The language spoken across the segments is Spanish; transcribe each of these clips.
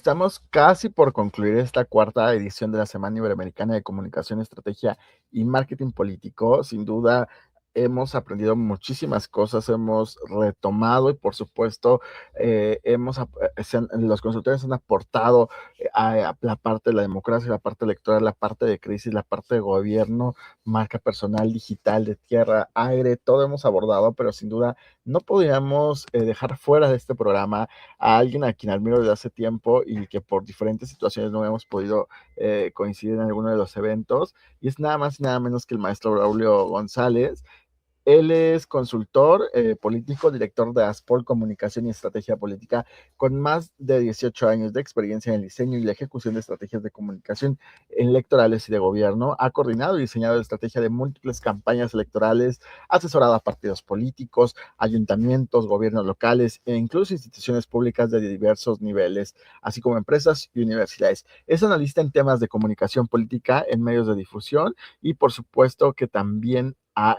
Estamos casi por concluir esta cuarta edición de la Semana Iberoamericana de Comunicación, Estrategia y Marketing Político. Sin duda, hemos aprendido muchísimas cosas, hemos retomado y, por supuesto, los consultores han aportado a la parte de la democracia, la parte electoral, la parte de crisis, la parte de gobierno, marca personal, digital, de tierra, aire, todo hemos abordado, pero sin duda no podríamos dejar fuera de este programa a alguien a quien admiro desde hace tiempo y que por diferentes situaciones no hemos podido coincidir en alguno de los eventos, y es nada más y nada menos que el maestro Braulio González. Él es consultor político, director de ASPOL Comunicación y Estrategia Política, con más de 18 años de experiencia en el diseño y la ejecución de estrategias de comunicación electorales y de gobierno. Ha coordinado y diseñado la estrategia de múltiples campañas electorales, asesorado a partidos políticos, ayuntamientos, gobiernos locales e incluso instituciones públicas de diversos niveles, así como empresas y universidades. Es analista en temas de comunicación política en medios de difusión y, por supuesto, que también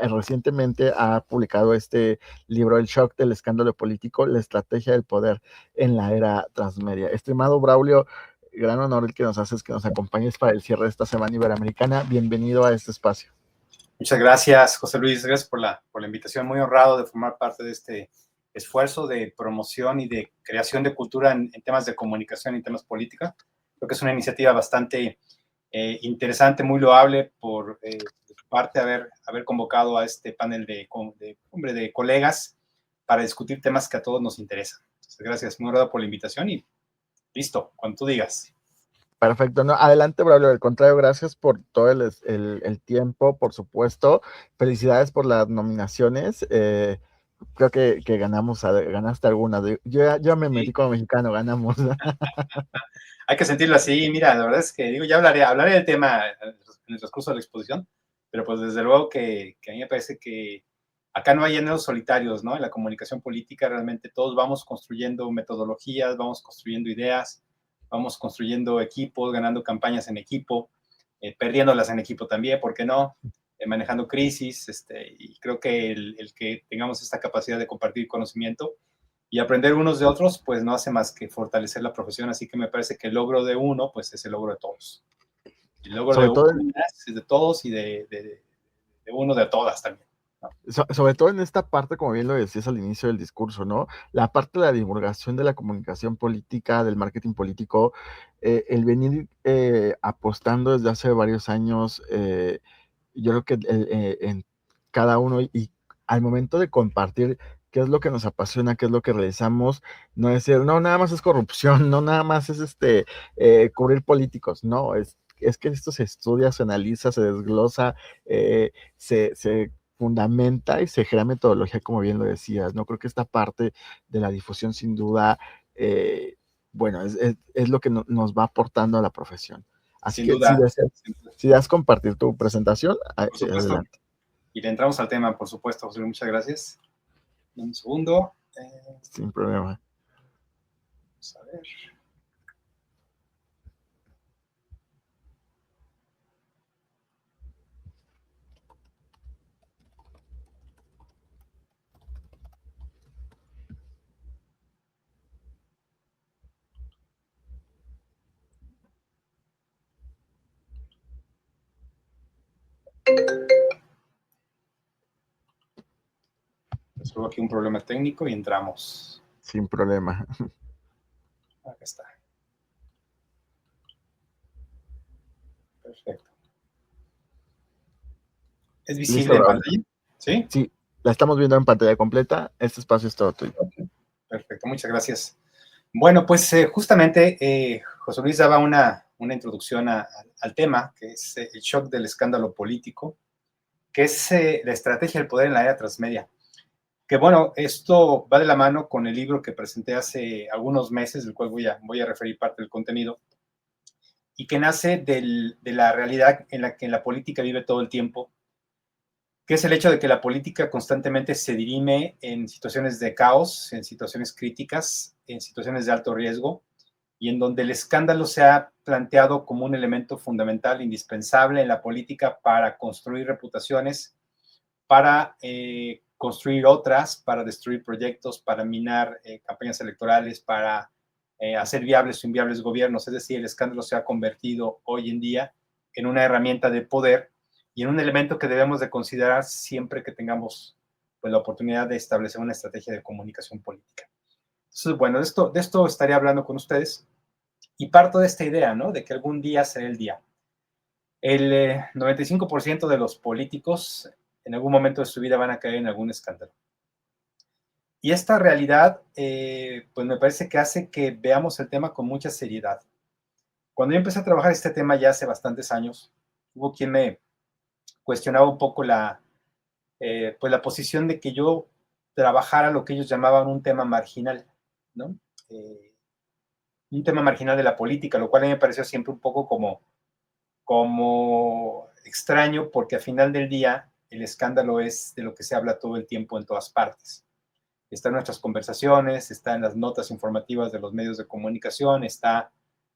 recientemente ha publicado este libro, El shock del escándalo político, la estrategia del poder en la era transmedia. Estimado Braulio, gran honor el que nos haces que nos acompañes para el cierre de esta Semana Iberoamericana. Bienvenido a este espacio. Muchas gracias, José Luis. Gracias por la invitación. Muy honrado de formar parte de este esfuerzo de promoción y de creación de cultura en temas de comunicación y en temas política. Creo que es una iniciativa bastante interesante, muy loable por tu parte haber convocado a este panel de colegas para discutir temas que a todos nos interesan. Entonces, gracias, muy honrado por la invitación y listo, cuando tú digas. Perfecto, no, adelante, Braulio, al contrario, gracias por todo el tiempo, por supuesto, felicidades por las nominaciones, creo que ganaste algunas, yo me metí Sí. como mexicano, ganamos. Hay que sentirlo así. Mira, la verdad es que digo, ya hablaré del tema en el transcurso de la exposición, pero pues desde luego que a mí me parece que acá no hay géneros solitarios, ¿no? En la comunicación política realmente todos vamos construyendo metodologías, vamos construyendo ideas, vamos construyendo equipos, ganando campañas en equipo, perdiéndolas en equipo también, ¿por qué no? Manejando crisis, y creo que el que tengamos esta capacidad de compartir conocimiento y aprender unos de otros, pues no hace más que fortalecer la profesión, así que me parece que el logro de uno, pues es el logro de todos. El logro de Sobre todo, uno es de todos y de uno de todas también, ¿no? sobre todo en esta parte, como bien lo decías al inicio del discurso, ¿no? La parte de la divulgación de la comunicación política, del marketing político, el venir apostando desde hace varios años, yo creo que en cada uno y al momento de compartir qué es lo que nos apasiona, qué es lo que realizamos, no decir, no, nada más es corrupción, no, nada más es cubrir políticos, no, es que esto se estudia, se analiza, se desglosa, se fundamenta y se crea metodología, como bien lo decías, ¿no? Creo que esta parte de la difusión, sin duda, bueno, es lo que nos va aportando a la profesión. Así Sin que duda, sin duda, si das compartir tu presentación, por supuesto. adelante. Y le entramos al tema, por supuesto, José, muchas gracias. Un segundo. Sin problema. Vamos a ver. Solo aquí un problema técnico y entramos. Sin problema. Acá está. Perfecto. ¿Es Listo, visible en Braulio. pantalla? ¿Sí? Sí, la estamos viendo en pantalla completa. Este espacio es todo tuyo. Okay. Perfecto, muchas gracias. Bueno, pues justamente José Luis daba una introducción al tema, que es el shock del escándalo político, que es la estrategia del poder en la era transmedia. Que bueno, esto va de la mano con el libro que presenté hace algunos meses, del cual voy a referir parte del contenido, y que nace de la realidad en la que la política vive todo el tiempo, que es el hecho de que la política constantemente se dirime en situaciones de caos, en situaciones críticas, en situaciones de alto riesgo, y en donde el escándalo se ha planteado como un elemento fundamental, indispensable en la política para construir reputaciones, para construir otras, para destruir proyectos, para minar campañas electorales, para hacer viables o inviables gobiernos. Es decir, el escándalo se ha convertido hoy en día en una herramienta de poder y en un elemento que debemos de considerar siempre que tengamos pues, la oportunidad de establecer una estrategia de comunicación política. Entonces, bueno, de esto estaré hablando con ustedes y parto de esta idea, ¿no? De que algún día será el día. El 95% de los políticos en algún momento de su vida van a caer en algún escándalo. Y esta realidad, pues me parece que hace que veamos el tema con mucha seriedad. Cuando yo empecé a trabajar este tema ya hace bastantes años, hubo quien me cuestionaba un poco pues la posición de que yo trabajara lo que ellos llamaban un tema marginal, ¿no? Un tema marginal de la política, lo cual a mí me pareció siempre un poco como extraño, porque al final del día el escándalo es de lo que se habla todo el tiempo en todas partes. Está en nuestras conversaciones, está en las notas informativas de los medios de comunicación, está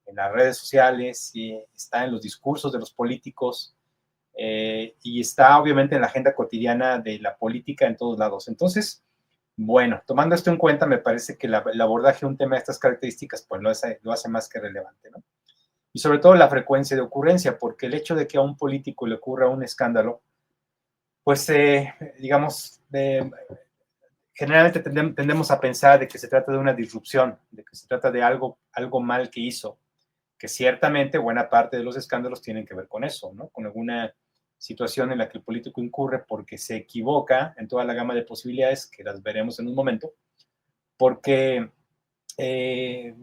en las redes sociales, y está en los discursos de los políticos y está obviamente en la agenda cotidiana de la política en todos lados. Entonces, bueno, tomando esto en cuenta, me parece que el abordaje de un tema de estas características pues lo hace más que relevante, ¿no? Y sobre todo la frecuencia de ocurrencia, porque el hecho de que a un político le ocurra un escándalo, pues digamos, generalmente tendemos a pensar de que se trata de una disrupción, de que se trata de algo mal que hizo, que ciertamente buena parte de los escándalos tienen que ver con eso, ¿no? Con alguna situación en la que el político incurre porque se equivoca en toda la gama de posibilidades, que las veremos en un momento, porque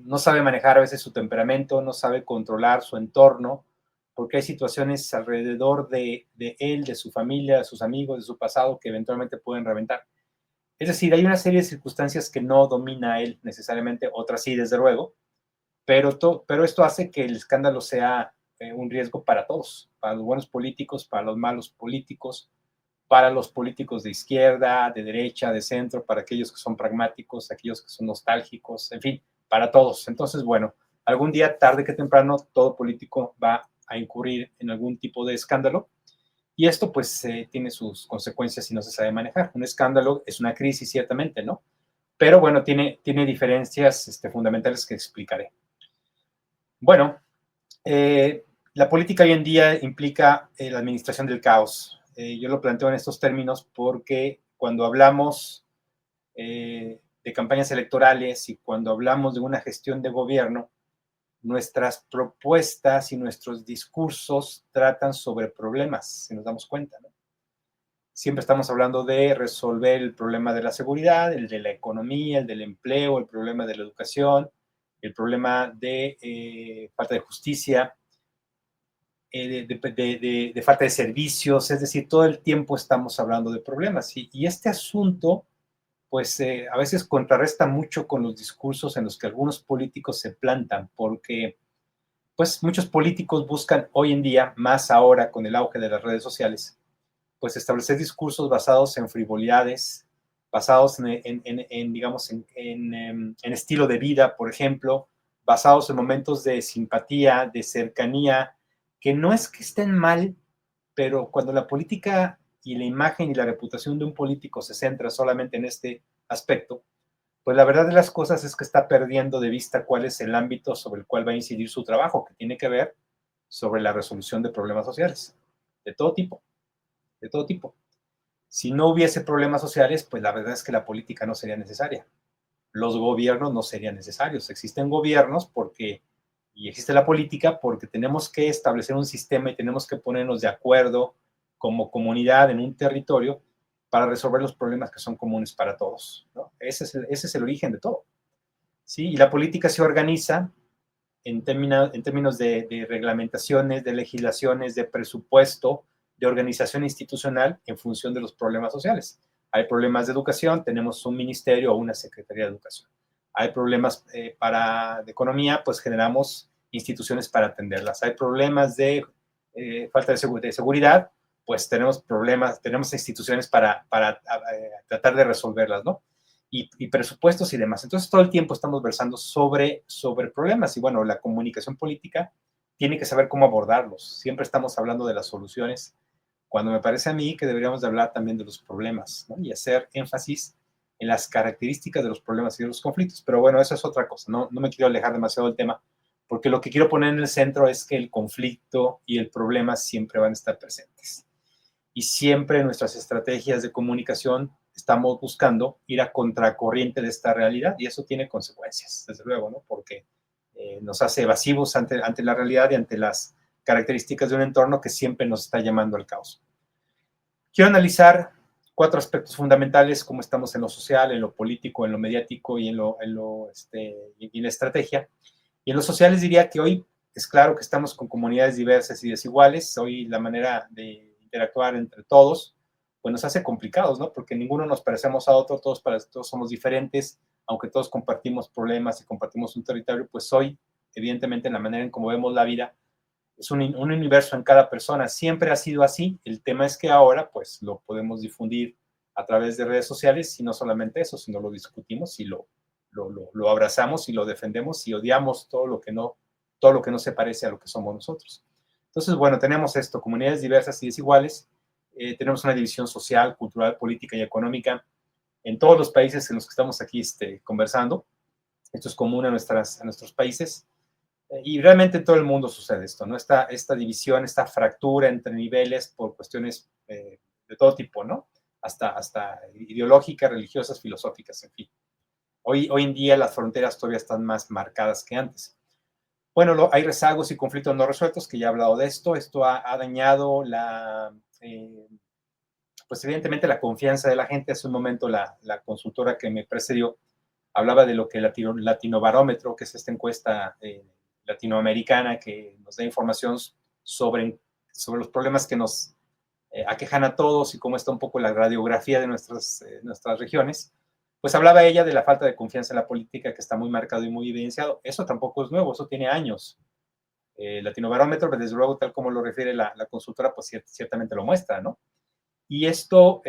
no sabe manejar a veces su temperamento, no sabe controlar su entorno, porque hay situaciones alrededor de él, de su familia, de sus amigos, de su pasado, que eventualmente pueden reventar. Es decir, hay una serie de circunstancias que no domina él necesariamente, otras sí, desde luego, pero esto hace que el escándalo sea un riesgo para todos, para los buenos políticos, para los malos políticos, para los políticos de izquierda, de derecha, de centro, para aquellos que son pragmáticos, aquellos que son nostálgicos, en fin, para todos. Entonces, bueno, algún día, tarde que temprano, todo político va a incurrir en algún tipo de escándalo y esto pues tiene sus consecuencias si no se sabe manejar. Un escándalo es una crisis, ciertamente, ¿no? Pero bueno, tiene diferencias fundamentales que explicaré. Bueno, la política hoy en día implica la administración del caos. Yo lo planteo en estos términos porque cuando hablamos de campañas electorales y cuando hablamos de una gestión de gobierno, nuestras propuestas y nuestros discursos tratan sobre problemas, si nos damos cuenta, ¿no? Siempre estamos hablando de resolver el problema de la seguridad, el de la economía, el del empleo, el problema de la educación, el problema de falta de justicia, de falta de servicios, es decir, todo el tiempo estamos hablando de problemas. Y este asunto, pues a veces contrarresta mucho con los discursos en los que algunos políticos se plantan, porque pues muchos políticos buscan hoy en día, más ahora con el auge de las redes sociales, pues establecer discursos basados en frivolidades, basados digamos, en estilo de vida, por ejemplo, basados en momentos de simpatía, de cercanía, que no es que estén mal, pero cuando la política y la imagen y la reputación de un político se centra solamente en este aspecto, pues la verdad de las cosas es que está perdiendo de vista cuál es el ámbito sobre el cual va a incidir su trabajo, que tiene que ver sobre la resolución de problemas sociales, de todo tipo, de todo tipo. Si no hubiese problemas sociales, pues la verdad es que la política no sería necesaria. Los gobiernos no serían necesarios. Existen gobiernos y existe la política porque tenemos que establecer un sistema y tenemos que ponernos de acuerdo como comunidad en un territorio para resolver los problemas que son comunes para todos, ¿no? Ese es el origen de todo, ¿sí? Y la política se organiza en términos de reglamentaciones, de legislaciones, de presupuesto, de organización institucional en función de los problemas sociales. Hay problemas de educación, tenemos un ministerio o una secretaría de educación. Hay problemas de economía, pues generamos instituciones para atenderlas. Hay problemas de falta de seguridad, pues tenemos problemas, tenemos instituciones para tratar de resolverlas, ¿no? Y presupuestos y demás. Entonces, todo el tiempo estamos versando sobre problemas y bueno, la comunicación política tiene que saber cómo abordarlos. Siempre estamos hablando de las soluciones, cuando me parece a mí que deberíamos de hablar también de los problemas, ¿no? Y hacer énfasis en las características de los problemas y de los conflictos. Pero bueno, eso es otra cosa, no me quiero alejar demasiado del tema, porque lo que quiero poner en el centro es que el conflicto y el problema siempre van a estar presentes. Y siempre en nuestras estrategias de comunicación estamos buscando ir a contracorriente de esta realidad, y eso tiene consecuencias, desde luego, ¿no? Porque nos hace evasivos ante la realidad y ante las características de un entorno que siempre nos está llamando al caos. Quiero analizar 4 aspectos fundamentales: cómo estamos en lo social, en lo político, en lo mediático y en la estrategia. Y en lo social les diría que hoy es claro que estamos con comunidades diversas y desiguales. Hoy la manera de interactuar entre todos pues nos hace complicados, ¿no? Porque ninguno nos parecemos a otro, todos somos diferentes, aunque todos compartimos problemas y compartimos un territorio. Pues hoy, evidentemente, en la manera en cómo vemos la vida, es un universo en cada persona. Siempre ha sido así. El tema es que ahora pues lo podemos difundir a través de redes sociales, y no solamente eso, sino lo discutimos y lo abrazamos y lo defendemos y odiamos todo lo que no se parece a lo que somos nosotros. Entonces, bueno, tenemos esto: comunidades diversas y desiguales. Tenemos una división social, cultural, política y económica en todos los países en los que estamos aquí conversando. Esto es común a nuestros países. Y realmente en todo el mundo sucede esto, ¿no? Esta división, esta fractura entre niveles por cuestiones de todo tipo, ¿no? Hasta ideológicas, religiosas, filosóficas, en fin. Hoy en día las fronteras todavía están más marcadas que antes. Bueno, hay rezagos y conflictos no resueltos, que ya he hablado de esto. Esto ha dañado pues evidentemente la confianza de la gente. Hace un momento la consultora que me precedió hablaba de lo que el Latinobarómetro, que es esta encuesta latinoamericana que nos da información sobre los problemas que nos aquejan a todos y cómo está un poco la radiografía de nuestras regiones. Pues hablaba ella de la falta de confianza en la política, que está muy marcado y muy evidenciado. Eso tampoco es nuevo, eso tiene años. Latinobarómetro, desde luego, tal como lo refiere la consultora, pues ciertamente lo muestra, ¿no? Y esto,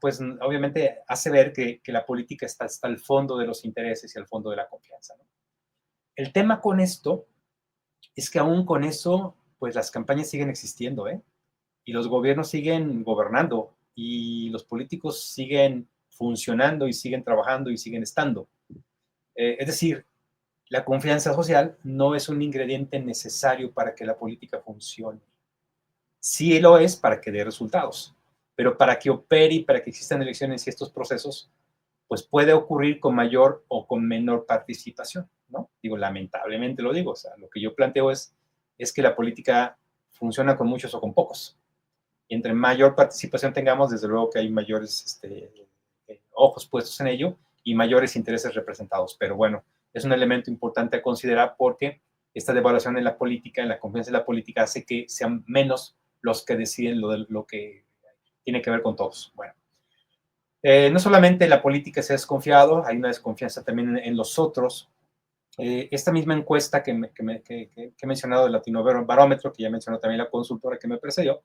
pues obviamente hace ver que la política está al fondo de los intereses y al fondo de la confianza, ¿no? El tema con esto es que aún con eso, pues las campañas siguen existiendo, ¿eh? Y los gobiernos siguen gobernando y los políticos siguen funcionando y siguen trabajando y siguen estando. Es decir, la confianza social no es un ingrediente necesario para que la política funcione. Sí lo es para que dé resultados, pero para que opere y para que existan elecciones y estos procesos, pues puede ocurrir con mayor o con menor participación, ¿no? Digo, lamentablemente lo digo, o sea, lo que yo planteo es que la política funciona con muchos o con pocos. Y entre mayor participación tengamos, desde luego que hay mayores ojos puestos en ello y mayores intereses representados. Pero bueno, es un elemento importante a considerar, porque esta devaluación en la política, en la confianza en la política, hace que sean menos los que deciden lo que tiene que ver con todos. Bueno, no solamente la política se ha desconfiado, hay una desconfianza también en los otros. Esta misma encuesta que he mencionado del Latinobarómetro, que ya mencionó también la consultora que me precedió,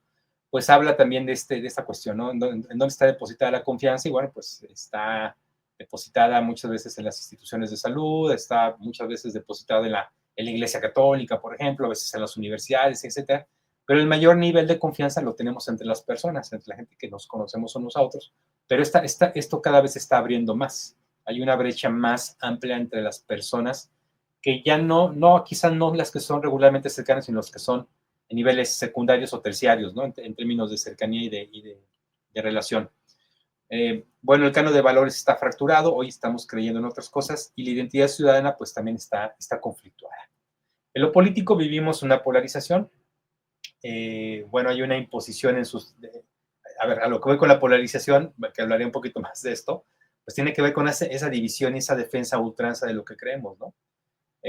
pues habla también de esta cuestión, ¿no? ¿En dónde está depositada la confianza? Y bueno, pues está depositada muchas veces en las instituciones de salud, está muchas veces depositada en la Iglesia Católica, por ejemplo, a veces en las universidades, etcétera. Pero el mayor nivel de confianza lo tenemos entre las personas, entre la gente que nos conocemos unos a otros. Pero esto cada vez se está abriendo más. Hay una brecha más amplia entre las personas, que ya quizás no las que son regularmente cercanas, sino las que son en niveles secundarios o terciarios, ¿no? En términos de cercanía y de relación. Bueno, el canon de valores está fracturado, hoy estamos creyendo en otras cosas, y la identidad ciudadana pues también está conflictuada. En lo político vivimos una polarización. Bueno, hay una imposición a ver, a lo que voy con la polarización, que hablaré un poquito más de esto, pues tiene que ver con esa división y esa defensa a ultranza de lo que creemos, ¿no?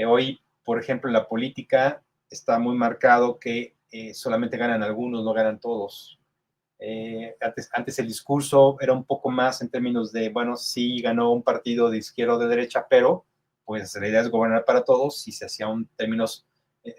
Hoy, por ejemplo, en la política está muy marcado que solamente ganan algunos, no ganan todos. Antes el discurso era un poco más en términos de, bueno, sí ganó un partido de izquierda o de derecha, pero pues la idea es gobernar para todos, y se hacía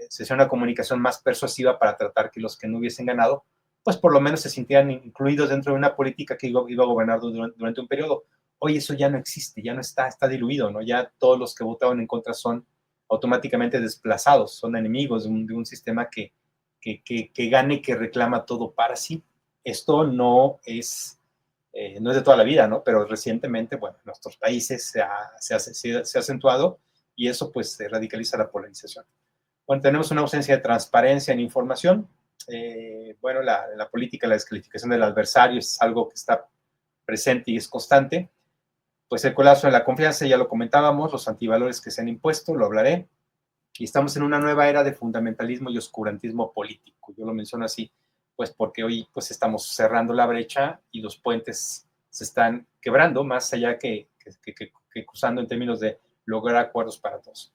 se hacía una comunicación más persuasiva para tratar que los que no hubiesen ganado, pues por lo menos se sintieran incluidos dentro de una política que iba a gobernar durante un periodo. Hoy eso ya no existe, ya no está diluido, ¿no? Ya todos los que votaron en contra son automáticamente desplazados, son enemigos de un sistema que gane, que reclama todo para sí. Esto no es no es de toda la vida, ¿no? Pero recientemente, bueno, en nuestros países se ha acentuado y eso pues radicaliza la polarización. Bueno, tenemos una ausencia de transparencia en información. Bueno, la política, la descalificación del adversario es algo que está presente y es constante. Pues el colapso de la confianza, ya lo comentábamos, los antivalores que se han impuesto, lo hablaré. Y estamos en una nueva era de fundamentalismo y oscurantismo político. Yo lo menciono así, pues porque hoy pues estamos cerrando la brecha y los puentes se están quebrando, más allá que cruzando en términos de lograr acuerdos para todos.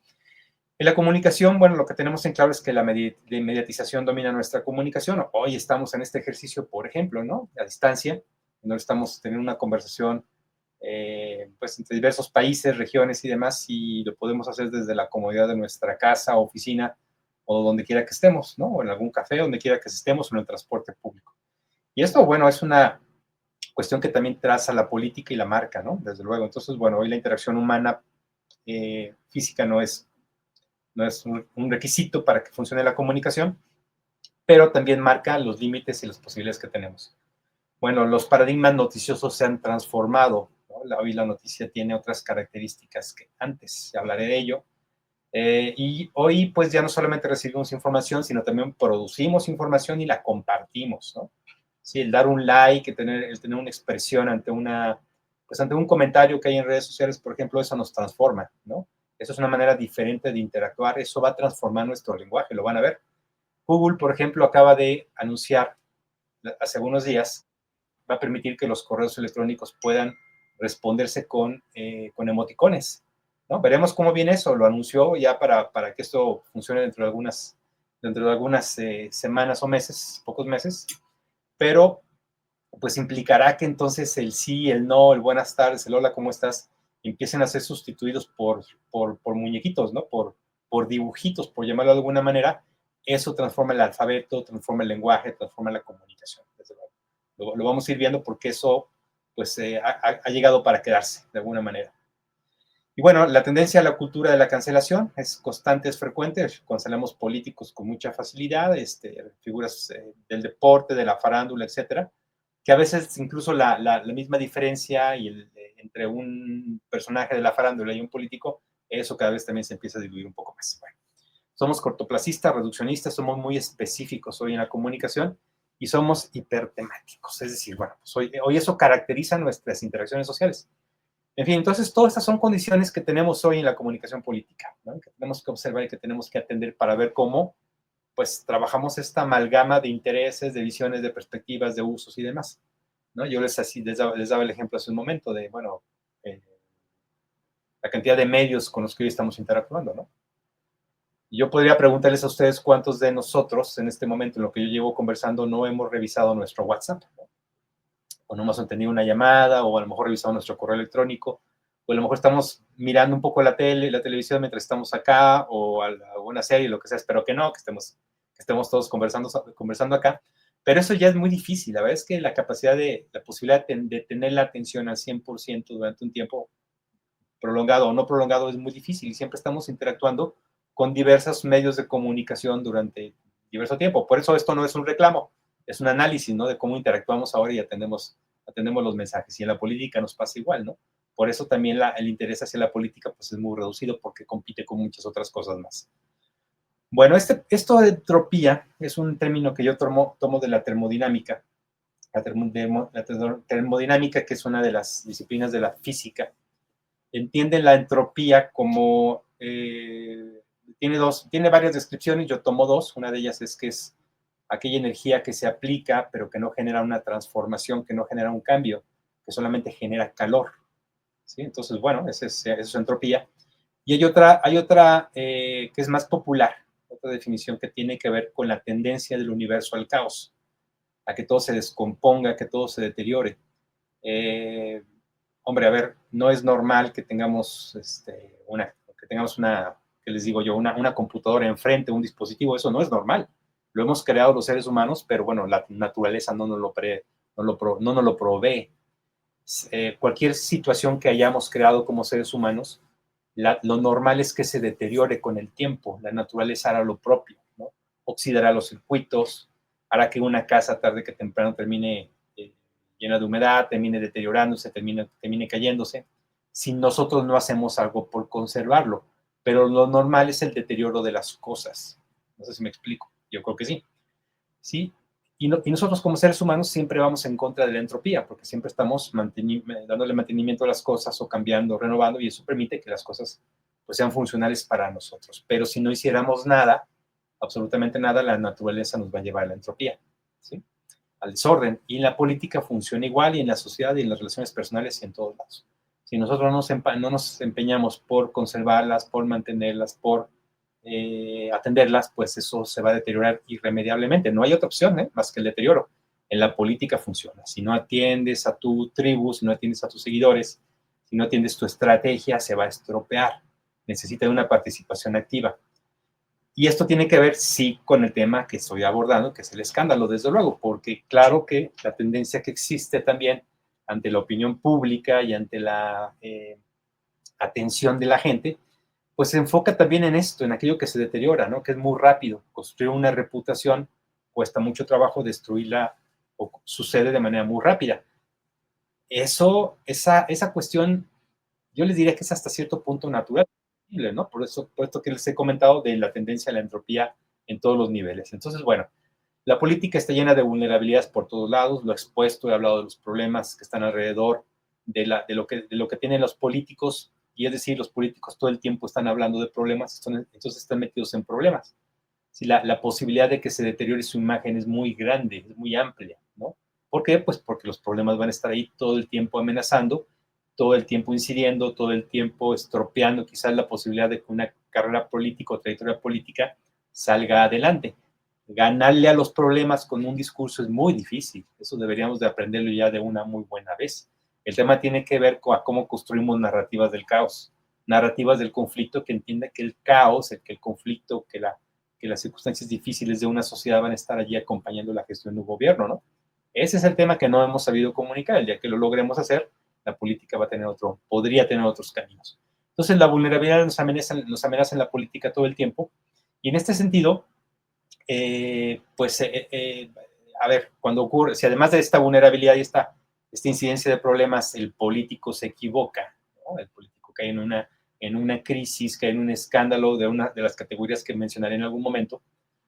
En la comunicación, bueno, lo que tenemos en claro es que la mediatización domina nuestra comunicación. Hoy estamos en este ejercicio, por ejemplo, ¿no? A distancia, no estamos teniendo una conversación pues entre diversos países, regiones y demás, y lo podemos hacer desde la comodidad de nuestra casa, oficina o donde quiera que estemos, ¿no? O en algún café, donde quiera que estemos, o en el transporte público. Y esto, bueno, es una cuestión que también traza la política y la marca, ¿no? Desde luego. Entonces, bueno, hoy la interacción humana física no es un requisito para que funcione la comunicación, pero también marca los límites y las posibilidades que tenemos. Bueno, los paradigmas noticiosos se han transformado, ¿no? Hoy la noticia tiene otras características que antes, hablaré de ello. Y hoy pues ya no solamente recibimos información, sino también producimos información y la compartimos, ¿no? Sí, el dar un like, el tener una expresión pues ante un comentario que hay en redes sociales, por ejemplo, eso nos transforma, ¿no? Eso es una manera diferente de interactuar, eso va a transformar nuestro lenguaje, lo van a ver. Google, por ejemplo, acaba de anunciar hace algunos días, va a permitir que los correos electrónicos puedan responderse con emoticones, ¿no? Veremos cómo viene eso, lo anunció ya para que esto funcione dentro de algunas semanas o meses, pocos meses, pero pues implicará que entonces el sí, el no, el buenas tardes, el hola, ¿cómo estás? Empiecen a ser sustituidos por muñequitos, ¿no? Por dibujitos, por llamarlo de alguna manera. Eso transforma el alfabeto, transforma el lenguaje, transforma la comunicación. Desde luego. Lo vamos a ir viendo porque eso pues ha llegado para quedarse de alguna manera. Y bueno, la tendencia a la cultura de la cancelación es constante, es frecuente. Cancelamos políticos con mucha facilidad, figuras del deporte, de la farándula, etcétera, que a veces incluso la misma diferencia entre un personaje de la farándula y un político, eso cada vez también se empieza a diluir un poco más. Bueno, somos cortoplacistas, reduccionistas, somos muy específicos hoy en la comunicación y somos hipertemáticos. Es decir, bueno, pues hoy eso caracteriza nuestras interacciones sociales. En fin, entonces todas estas son condiciones que tenemos hoy en la comunicación política, ¿no? Que tenemos que observar y que tenemos que atender para ver cómo pues trabajamos esta amalgama de intereses, de visiones, de perspectivas, de usos y demás, ¿no? Yo les daba el ejemplo hace un momento de, bueno, la cantidad de medios con los que hoy estamos interactuando, ¿no? Y yo podría preguntarles a ustedes cuántos de nosotros en este momento, en lo que yo llevo conversando, no hemos revisado nuestro WhatsApp, ¿no? O no hemos entendido una llamada, o a lo mejor revisado nuestro correo electrónico, o a lo mejor estamos mirando un poco la televisión mientras estamos acá, o alguna serie, lo que sea, espero que no, que estemos todos conversando acá, pero eso ya es muy difícil. La verdad es que la posibilidad de tener la atención al 100% durante un tiempo prolongado o no prolongado es muy difícil y siempre estamos interactuando con diversos medios de comunicación durante diverso tiempo. Por eso esto no es un reclamo, es un análisis, ¿no? De cómo interactuamos ahora y atendemos los mensajes. Y en la política nos pasa igual, ¿no? Por eso también el interés hacia la política pues es muy reducido porque compite con muchas otras cosas más. Bueno, esto de entropía es un término que yo tomo de la termodinámica. La termodinámica, que es una de las disciplinas de la física, entiende la entropía como, tiene varias descripciones, yo tomo dos. Una de ellas es que es aquella energía que se aplica, pero que no genera una transformación, que no genera un cambio, que solamente genera calor, ¿sí? Entonces, bueno, esa es entropía. Y hay otra que es más popular, otra definición que tiene que ver con la tendencia del universo al caos, a que todo se descomponga, que todo se deteriore. Hombre, a ver, no es normal que tengamos una, que les digo yo, una computadora enfrente, un dispositivo. Eso no es normal. Lo hemos creado los seres humanos, pero bueno, la naturaleza no nos lo provee. Cualquier situación que hayamos creado como seres humanos, lo normal es que se deteriore con el tiempo. La naturaleza hará lo propio, ¿no? Oxidará los circuitos, hará que una casa tarde que temprano termine llena de humedad, termine deteriorándose, termine cayéndose, si nosotros no hacemos algo por conservarlo. Pero lo normal es el deterioro de las cosas. No sé si me explico. Yo creo que sí. ¿Sí? Y nosotros como seres humanos siempre vamos en contra de la entropía, porque siempre estamos dándole mantenimiento a las cosas o cambiando, renovando, y eso permite que las cosas pues, sean funcionales para nosotros. Pero si no hiciéramos nada, absolutamente nada, la naturaleza nos va a llevar a la entropía, ¿sí? Al desorden. Y en la política funciona igual, y en la sociedad, y en las relaciones personales, y en todos lados. Si nosotros no nos empeñamos por conservarlas, por mantenerlas, por atenderlas, pues eso se va a deteriorar irremediablemente. No hay otra opción más que el deterioro. En la política funciona. Si no atiendes a tu tribu, si no atiendes a tus seguidores, si no atiendes tu estrategia, se va a estropear. Necesita de una participación activa. Y esto tiene que ver, sí, con el tema que estoy abordando, que es el escándalo, desde luego, porque claro que la tendencia que existe también ante la opinión pública y ante la atención de la gente, pues se enfoca también en esto, en aquello que se deteriora, ¿no? Que es muy rápido. Construir una reputación cuesta mucho trabajo, destruirla o sucede de manera muy rápida. Esa cuestión, yo les diría que es hasta cierto punto natural, ¿no? Por esto que les he comentado de la tendencia a la entropía en todos los niveles. Entonces, bueno, la política está llena de vulnerabilidades por todos lados, lo he expuesto, he hablado de los problemas que están alrededor de lo que tienen los políticos, y es decir, los políticos todo el tiempo están hablando de problemas, entonces están metidos en problemas. Si la posibilidad de que se deteriore su imagen es muy grande, es muy amplia, ¿no? ¿Por qué? Pues porque los problemas van a estar ahí todo el tiempo amenazando, todo el tiempo incidiendo, todo el tiempo estropeando quizás la posibilidad de que una carrera política o trayectoria política salga adelante. Ganarle a los problemas con un discurso es muy difícil, eso deberíamos de aprenderlo ya de una muy buena vez. El tema tiene que ver con cómo construimos narrativas del caos, narrativas del conflicto que entienda que el caos, que el conflicto, que las circunstancias difíciles de una sociedad van a estar allí acompañando la gestión de un gobierno, ¿no? Ese es el tema que no hemos sabido comunicar. El día que lo logremos hacer, la política va a tener podría tener otros caminos. Entonces, la vulnerabilidad nos amenaza en la política todo el tiempo, y en este sentido, a ver, cuando ocurre, si además de esta vulnerabilidad y esta incidencia de problemas, el político se equivoca, ¿no? El político cae en una crisis, cae en un escándalo de una de las categorías que mencionaré en algún momento,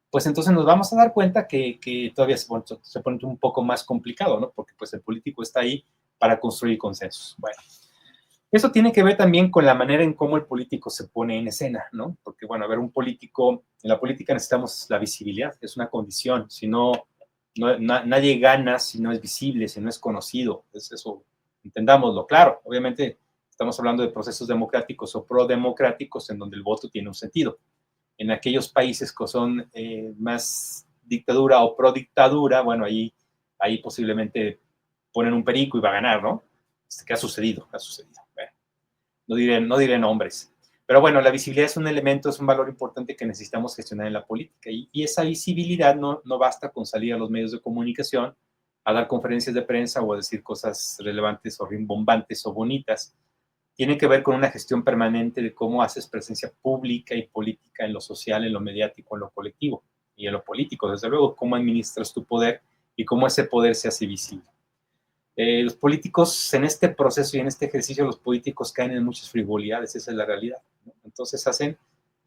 pues entonces nos vamos a dar cuenta que todavía se pone un poco más complicado, ¿no? Porque pues el político está ahí para construir consensos. Bueno, eso tiene que ver también con la manera en cómo el político se pone en escena, ¿no? Porque, bueno, a ver, un político, en la política necesitamos la visibilidad, es una condición, si no, nadie gana si no es visible, si no es conocido, es eso, entendámoslo, claro, obviamente estamos hablando de procesos democráticos o prodemocráticos en donde el voto tiene un sentido. En aquellos países que son más dictadura o prodictadura, bueno, ahí posiblemente ponen un perico y va a ganar, ¿no? ¿Qué ha sucedido? Ha sucedido. Bueno, no diré nombres. Pero bueno, la visibilidad es un elemento, es un valor importante que necesitamos gestionar en la política. Y esa visibilidad no basta con salir a los medios de comunicación, a dar conferencias de prensa o a decir cosas relevantes o rimbombantes o bonitas. Tiene que ver con una gestión permanente de cómo haces presencia pública y política en lo social, en lo mediático, en lo colectivo y en lo político. Desde luego, cómo administras tu poder y cómo ese poder se hace visible. Los políticos, en este proceso y en este ejercicio, los políticos caen en muchas frivolidades, esa es la realidad, ¿no? Entonces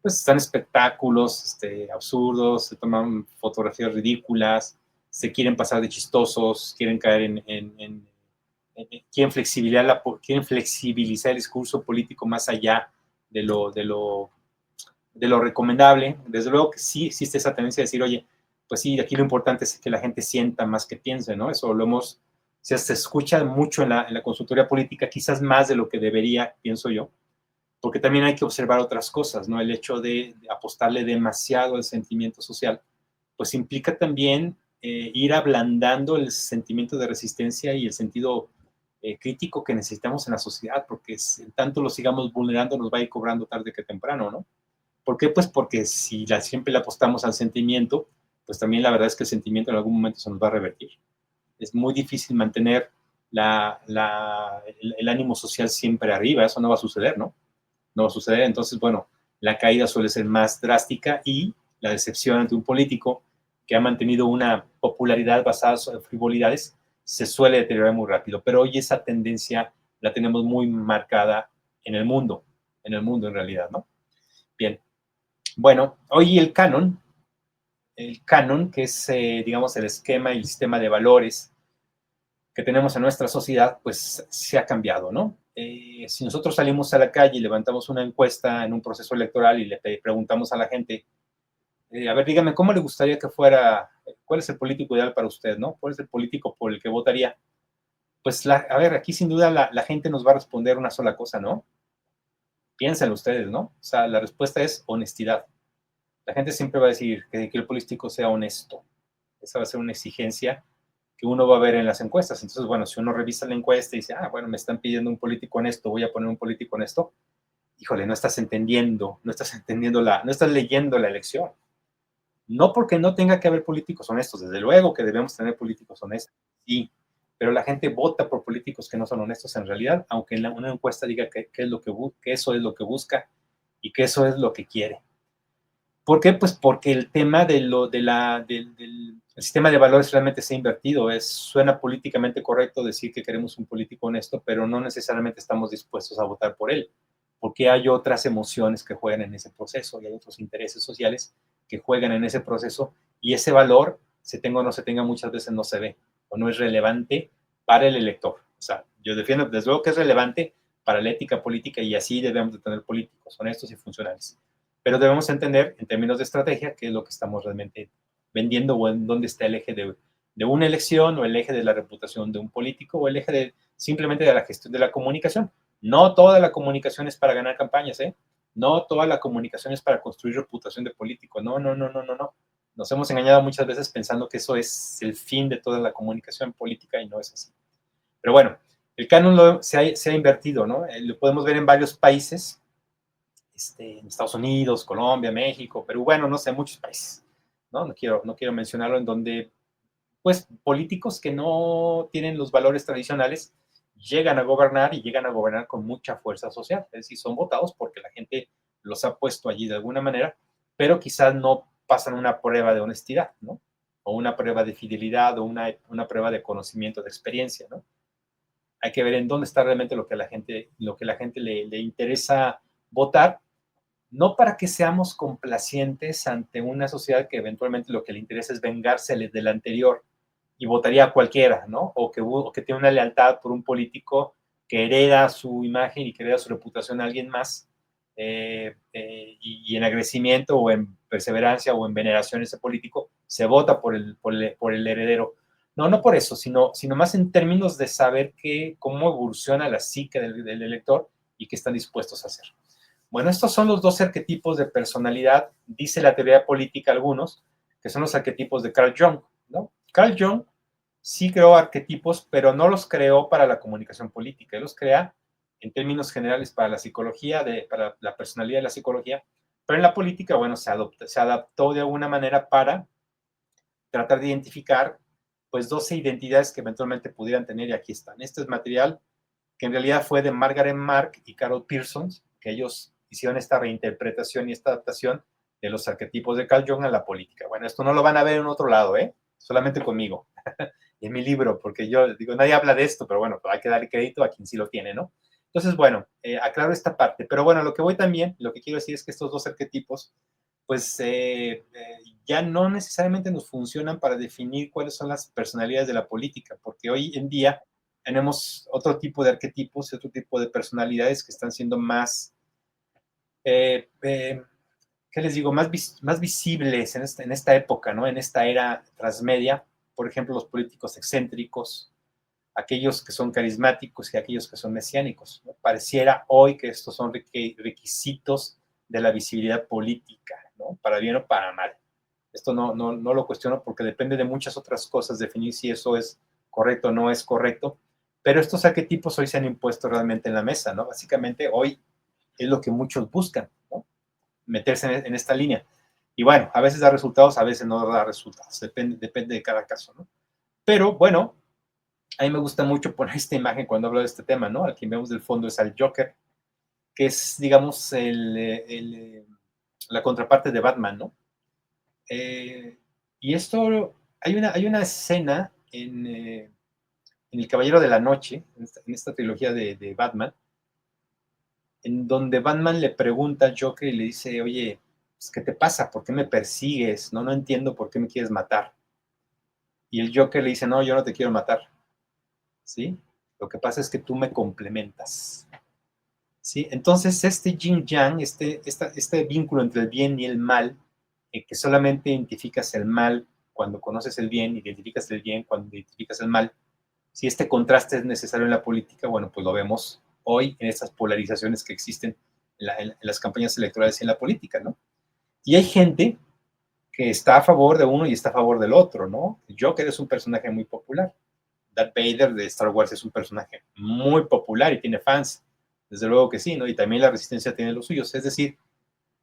están espectáculos absurdos, se toman fotografías ridículas, se quieren pasar de chistosos, quieren caer quieren flexibilizar el discurso político más allá de lo recomendable. Desde luego que sí existe esa tendencia de decir, oye, pues sí, aquí lo importante es que la gente sienta más que piense, ¿no? Eso se escucha mucho en la consultoría política, quizás más de lo que debería, pienso yo, porque también hay que observar otras cosas, ¿no? El hecho de apostarle demasiado al sentimiento social, pues implica también ir ablandando el sentimiento de resistencia y el sentido crítico que necesitamos en la sociedad, porque en tanto lo sigamos vulnerando, nos va a ir cobrando tarde que temprano, ¿no? ¿Por qué? Pues porque si siempre le apostamos al sentimiento, pues también la verdad es que el sentimiento en algún momento se nos va a revertir. Es muy difícil mantener el ánimo social siempre arriba, eso no va a suceder, ¿no? No va a suceder, entonces, bueno, la caída suele ser más drástica y la decepción ante un político que ha mantenido una popularidad basada en frivolidades se suele deteriorar muy rápido, pero hoy esa tendencia la tenemos muy marcada en el mundo en realidad, ¿no? Bien, bueno, hoy el canon, que es, digamos, el esquema y el sistema de valores que tenemos en nuestra sociedad, pues se ha cambiado, ¿no? Si nosotros salimos a la calle y levantamos una encuesta en un proceso electoral y le preguntamos a la gente, a ver, dígame, ¿cómo le gustaría que fuera, cuál es el político ideal para usted, ¿no? ¿Cuál es el político por el que votaría? Pues, a ver, aquí sin duda la gente nos va a responder una sola cosa, ¿no? Piénsenlo ustedes, ¿no? O sea, la respuesta es honestidad. La gente siempre va a decir que el político sea honesto. Esa va a ser una exigencia que uno va a ver en las encuestas. Entonces, bueno, si uno revisa la encuesta y dice, bueno, me están pidiendo un político honesto, voy a poner un político honesto, híjole, no estás entendiendo, no estás leyendo la elección. No porque no tenga que haber políticos honestos, desde luego que debemos tener políticos honestos, sí, pero la gente vota por políticos que no son honestos en realidad, aunque en una encuesta diga que eso es lo que busca y que eso es lo que quiere. ¿Por qué? Pues porque el tema del el sistema de valores realmente se ha invertido. Suena políticamente correcto decir que queremos un político honesto, pero no necesariamente estamos dispuestos a votar por él, porque hay otras emociones que juegan en ese proceso y hay otros intereses sociales que juegan en ese proceso y ese valor, se tenga o no se tenga, muchas veces no se ve o no es relevante para el elector. O sea, yo defiendo desde luego que es relevante para la ética política y así debemos de tener políticos honestos y funcionales. Pero debemos entender en términos de estrategia qué es lo que estamos realmente vendiendo o en dónde está el eje de una elección o el eje de la reputación de un político o el eje simplemente de la gestión de la comunicación. No toda la comunicación es para ganar campañas, ¿eh? No toda la comunicación es para construir reputación de político. No, no, no, no, no, no. Nos hemos engañado muchas veces pensando que eso es el fin de toda la comunicación política y no es así. Pero bueno, el canon se ha invertido, ¿no? Lo podemos ver en varios países, en Estados Unidos, Colombia, México, Perú, bueno, no sé, muchos países, ¿no? No quiero mencionarlo, en donde, pues, políticos que no tienen los valores tradicionales llegan a gobernar y llegan a gobernar con mucha fuerza social, es decir, son votados porque la gente los ha puesto allí de alguna manera, pero quizás no pasan una prueba de honestidad, ¿no? O una prueba de fidelidad o una prueba de conocimiento, de experiencia, ¿no? Hay que ver en dónde está realmente lo que la gente le interesa votar, no para que seamos complacientes ante una sociedad que eventualmente lo que le interesa es vengarse del anterior y votaría a cualquiera, ¿no? O que tiene una lealtad por un político que hereda su imagen y que hereda su reputación a alguien más, y en agradecimiento o en perseverancia o en veneración a ese político, se vota por el heredero. No, no por eso, sino más en términos de saber cómo evoluciona la psique del elector y qué están dispuestos a hacer. Bueno, estos son los dos arquetipos de personalidad, dice la teoría política algunos, que son los arquetipos de Carl Jung, ¿no? Carl Jung sí creó arquetipos, pero no los creó para la comunicación política, él los crea en términos generales para la psicología, para la personalidad de la psicología, pero en la política, bueno, se adaptó de alguna manera para tratar de identificar, pues, 12 identidades que eventualmente pudieran tener, y aquí están. Este es material que en realidad fue de Margaret Mark y Carol Pearson, que ellos hicieron esta reinterpretación y esta adaptación de los arquetipos de Carl Jung a la política. Bueno, esto no lo van a ver en otro lado, ¿eh? Solamente conmigo, en mi libro, porque yo digo, nadie habla de esto, pero bueno, hay que darle crédito a quien sí lo tiene, ¿no? Entonces, bueno, aclaro esta parte, pero bueno, lo que voy también, lo que quiero decir es que estos dos arquetipos, pues ya no necesariamente nos funcionan para definir cuáles son las personalidades de la política, porque hoy en día tenemos otro tipo de arquetipos y otro tipo de personalidades que están siendo más, ¿qué les digo?, más visibles en esta época, ¿no? En esta era transmedia, por ejemplo, los políticos excéntricos, aquellos que son carismáticos y aquellos que son mesiánicos, ¿no? Pareciera hoy que estos son requisitos de la visibilidad política, ¿no? Para bien o para mal. Esto no lo cuestiono porque depende de muchas otras cosas definir si eso es correcto o no es correcto, pero estos arquetipos hoy se han impuesto realmente en la mesa, ¿no? Básicamente hoy es lo que muchos buscan, ¿no? Meterse en esta línea. Y bueno, a veces da resultados, a veces no da resultados, depende de cada caso, ¿no? Pero bueno, a mí me gusta mucho poner esta imagen cuando hablo de este tema, ¿no? Al que vemos del fondo es al Joker, que es, digamos, la contraparte de Batman, ¿no? Y esto, hay una escena en El Caballero de la Noche, en esta trilogía de Batman, en donde Batman le pregunta al Joker y le dice, oye, pues, ¿qué te pasa? ¿Por qué me persigues? No entiendo por qué me quieres matar. Y el Joker le dice, no, yo no te quiero matar, ¿sí? Lo que pasa es que tú me complementas, ¿sí? Entonces, este yin-yang, este vínculo entre el bien y el mal, que solamente identificas el mal cuando conoces el bien, identificas el bien cuando identificas el mal, si este contraste es necesario en la política, bueno, pues lo vemos hoy en estas polarizaciones que existen en las campañas electorales y en la política, ¿no? Y hay gente que está a favor de uno y está a favor del otro, ¿no? Joker es un personaje muy popular. Darth Vader de Star Wars es un personaje muy popular y tiene fans. Desde luego que sí, ¿no? Y también la Resistencia tiene los suyos. Es decir,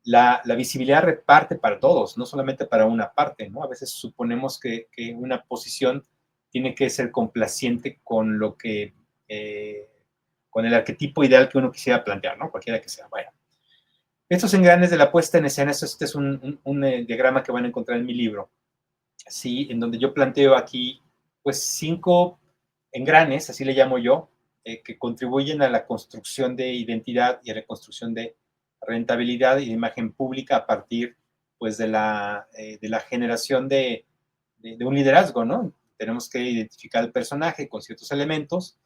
la visibilidad reparte para todos, no solamente para una parte, ¿no? A veces suponemos que una posición tiene que ser complaciente con lo que, con el arquetipo ideal que uno quisiera plantear, ¿no? Cualquiera que sea. Bueno, estos engranes de la puesta en escena, este es un diagrama que van a encontrar en mi libro, ¿sí? En donde yo planteo aquí, pues, 5 engranes, así le llamo yo, que contribuyen a la construcción de identidad y a la construcción de rentabilidad y de imagen pública a partir, pues, de la generación de un liderazgo, ¿no? Tenemos que identificar el personaje con ciertos elementos,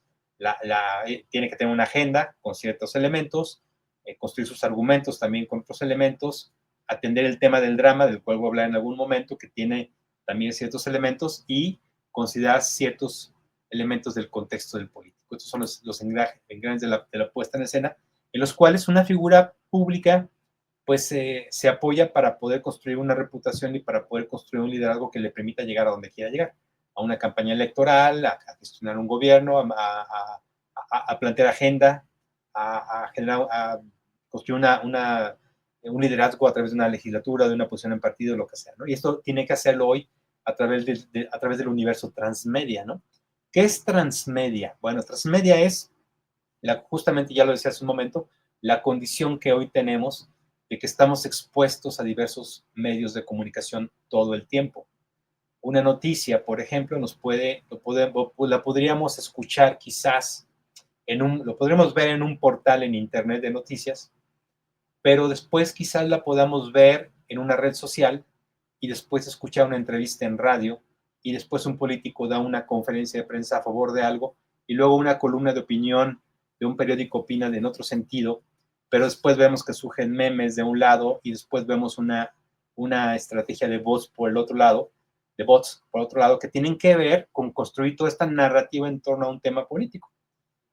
tiene que tener una agenda con ciertos elementos, construir sus argumentos también con otros elementos, atender el tema del drama, del cual voy a hablar en algún momento, que tiene también ciertos elementos, y considerar ciertos elementos del contexto del político. Estos son los engranes de la puesta en escena, en los cuales una figura pública pues se apoya para poder construir una reputación y para poder construir un liderazgo que le permita llegar a donde quiera llegar, a una campaña electoral, a gestionar un gobierno, a plantear agenda, generar, a construir un liderazgo a través de una legislatura, de una posición en partido, lo que sea, ¿no? Y esto tiene que hacerlo hoy a través, a través del universo transmedia, ¿no? ¿Qué es transmedia? Bueno, transmedia es, justamente ya lo decía hace un momento, la condición que hoy tenemos de que estamos expuestos a diversos medios de comunicación todo el tiempo. Una noticia, por ejemplo, la podríamos escuchar quizás lo podríamos ver en un portal en internet de noticias, pero después quizás la podamos ver en una red social y después escuchar una entrevista en radio y después un político da una conferencia de prensa a favor de algo y luego una columna de opinión de un periódico opina en otro sentido, pero después vemos que surgen memes de un lado y después vemos una estrategia de bots por el otro lado, de bots por otro lado, que tienen que ver con construir toda esta narrativa en torno a un tema político.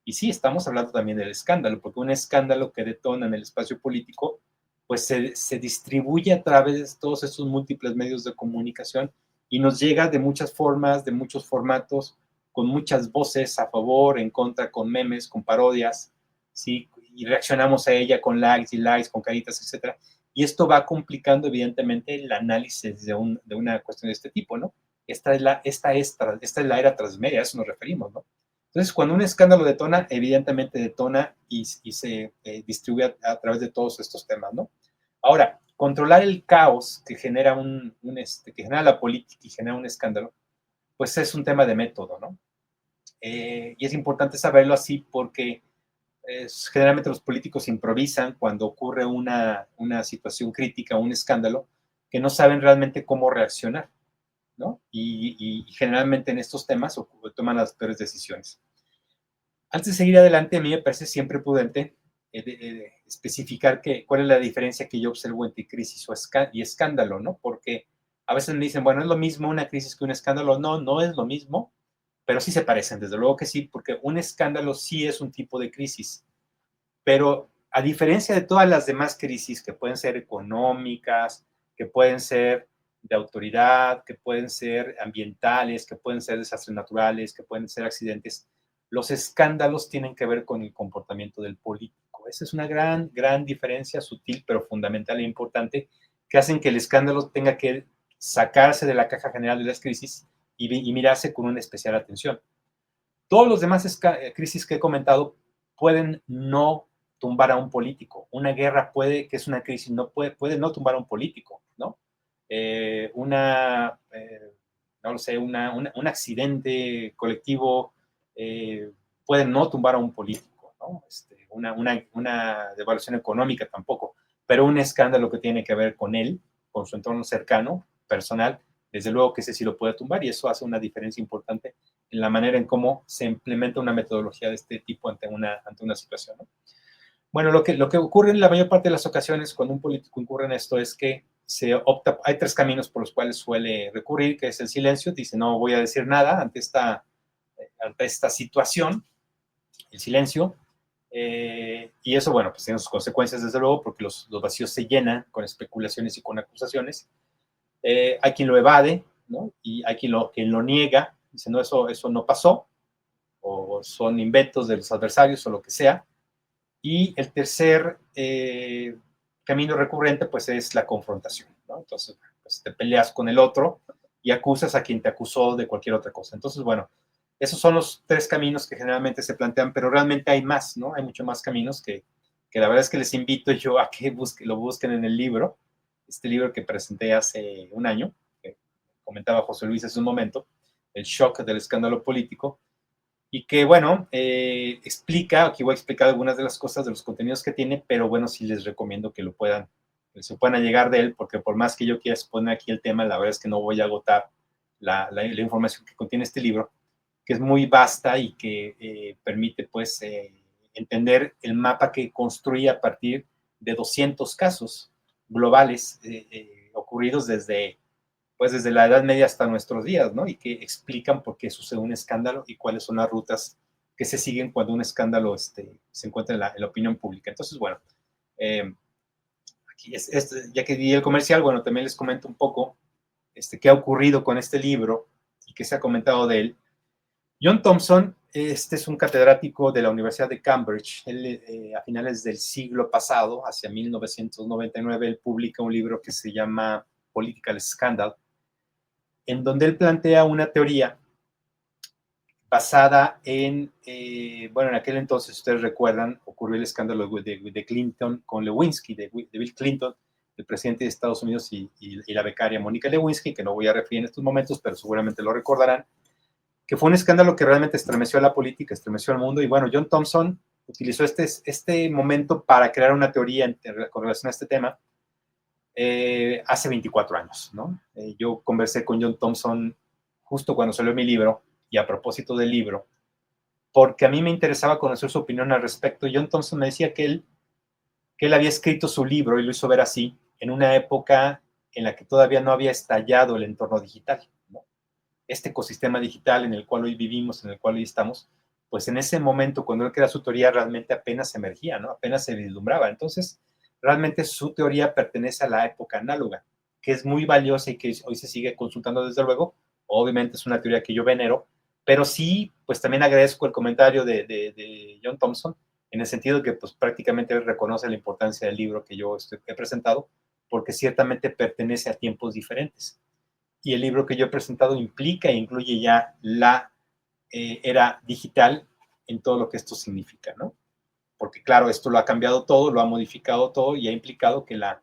Y sí, estamos hablando también del escándalo, porque un escándalo que detona en el espacio político, pues se distribuye a través de todos estos múltiples medios de comunicación y nos llega de muchas formas, de muchos formatos, con muchas voces a favor, en contra, con memes, con parodias, ¿sí? Y reaccionamos a ella con likes y likes, con caritas, etcétera. Y esto va complicando, evidentemente, el análisis de una cuestión de este tipo, ¿no? Esta es la era transmedia, a eso nos referimos, ¿no? Entonces, cuando un escándalo detona, evidentemente detona y se distribuye a través de todos estos temas, ¿no? Ahora, controlar el caos que genera que genera la política y genera un escándalo, pues es un tema de método, ¿no? Y es importante saberlo así porque generalmente los políticos improvisan cuando ocurre una situación crítica, un escándalo, que no saben realmente cómo reaccionar, ¿no? Y generalmente en estos temas toman las peores decisiones. Antes de seguir adelante, a mí me parece siempre prudente especificar cuál es la diferencia que yo observo entre crisis y escándalo, ¿no? Porque a veces me dicen, bueno, ¿es lo mismo una crisis que un escándalo? No, no es lo mismo, pero sí se parecen, desde luego que sí, porque un escándalo sí es un tipo de crisis, pero a diferencia de todas las demás crisis que pueden ser económicas, que pueden ser de autoridad, que pueden ser ambientales, que pueden ser desastres naturales, que pueden ser accidentes, los escándalos tienen que ver con el comportamiento del político. Esa es una gran, gran diferencia sutil, pero fundamental e importante, que hacen que el escándalo tenga que sacarse de la caja general de las crisis y mirarse con una especial atención. Todos los demás crisis que he comentado pueden no tumbar a un político. Una guerra que es una crisis, puede no tumbar a un político, ¿no? No lo sé, un accidente colectivo pueden no tumbar a un político, ¿no? Una devaluación económica tampoco, pero un escándalo que tiene que ver con él, con su entorno cercano, personal, desde luego que ese sí lo puede tumbar y eso hace una diferencia importante en la manera en cómo se implementa una metodología de este tipo ante una situación, ¿no? Bueno, lo que ocurre en la mayor parte de las ocasiones cuando un político incurre en esto es que hay tres caminos por los cuales suele recurrir, que es el silencio, dice no voy a decir nada ante esta situación, el silencio, y eso, bueno, pues tiene sus consecuencias desde luego, porque los vacíos se llenan con especulaciones y con acusaciones. Hay quien lo evade, ¿no? Y hay quien lo niega, dice no, eso no pasó, o son inventos de los adversarios o lo que sea. Y el tercer camino recurrente, pues, es la confrontación, ¿no? Entonces, pues, te peleas con el otro y acusas a quien te acusó de cualquier otra cosa. Entonces, bueno, esos son los tres caminos que generalmente se plantean, pero realmente hay más, ¿no? Hay mucho más caminos que la verdad es que les invito yo a que lo busquen en el libro, este libro que presenté hace un año, que comentaba José Luis hace un momento, El shock del escándalo político, y que, bueno, aquí voy a explicar algunas de las cosas, de los contenidos que tiene, pero bueno, sí les recomiendo que se puedan llegar de él, porque por más que yo quiera exponer aquí el tema, la verdad es que no voy a agotar la información que contiene este libro, que es muy vasta y que permite, pues, entender el mapa que construye a partir de 200 casos globales ocurridos desde la Edad Media hasta nuestros días, ¿no? Y que explican por qué sucede un escándalo y cuáles son las rutas que se siguen cuando un escándalo se encuentra en la opinión pública. Entonces, bueno, eh, aquí ya que di el comercial, bueno, también les comento un poco qué ha ocurrido con este libro y qué se ha comentado de él. John Thompson, es un catedrático de la Universidad de Cambridge. Él, a finales del siglo pasado, hacia 1999, él publica un libro que se llama Political Scandal, en donde él plantea una teoría basada bueno, en aquel entonces, si ustedes recuerdan, ocurrió el escándalo de Clinton con Lewinsky, de Bill Clinton, el presidente de Estados Unidos, y la becaria Mónica Lewinsky, que no voy a referir en estos momentos, pero seguramente lo recordarán, que fue un escándalo que realmente estremeció a la política, estremeció al mundo, y bueno, John Thompson utilizó este momento para crear una teoría con relación a este tema hace 24 años, ¿no? Yo conversé con John Thompson justo cuando salió mi libro, y a propósito del libro, porque a mí me interesaba conocer su opinión al respecto. John Thompson me decía que él había escrito su libro, y lo hizo ver así, en una época en la que todavía no había estallado el entorno digital, ¿no? Este ecosistema digital en el cual hoy vivimos, en el cual hoy estamos, pues en ese momento, cuando él crea su teoría, realmente apenas emergía, ¿no? Apenas se vislumbraba. Entonces, realmente su teoría pertenece a la época análoga, que es muy valiosa y que hoy se sigue consultando desde luego. Obviamente es una teoría que yo venero, pero sí, pues también agradezco el comentario de John Thompson, en el sentido de que pues prácticamente él reconoce la importancia del libro que yo he presentado, porque ciertamente pertenece a tiempos diferentes. Y el libro que yo he presentado implica e incluye ya la era digital en todo lo que esto significa, ¿no? Porque claro, esto lo ha cambiado todo, lo ha modificado todo y ha implicado que la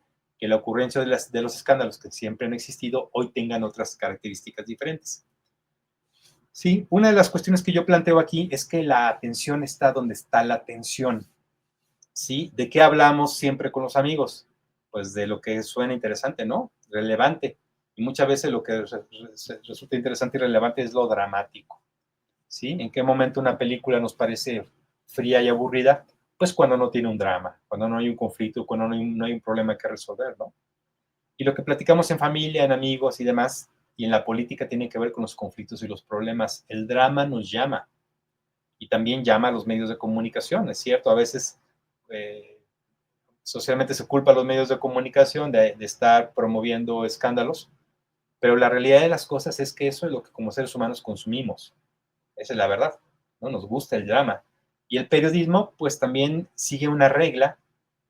ocurrencia de los escándalos que siempre han existido hoy tengan otras características diferentes. Sí, una de las cuestiones que yo planteo aquí es que la atención está donde está la atención, ¿sí? ¿De qué hablamos siempre con los amigos? Pues de lo que suena interesante, ¿no? Relevante. Y muchas veces lo que resulta interesante y relevante es lo dramático, ¿sí? ¿En qué momento una película nos parece fría y aburrida? Pues cuando no tiene un drama, cuando no hay un conflicto, cuando no hay un problema que resolver, ¿no? Y lo que platicamos en familia, en amigos y demás, y en la política tiene que ver con los conflictos y los problemas. El drama nos llama y también llama a los medios de comunicación, es cierto, a veces socialmente se culpa a los medios de comunicación de estar promoviendo escándalos, pero la realidad de las cosas es que eso es lo que como seres humanos consumimos. Esa es la verdad, ¿no? Nos gusta el drama. Y el periodismo, pues también sigue una regla.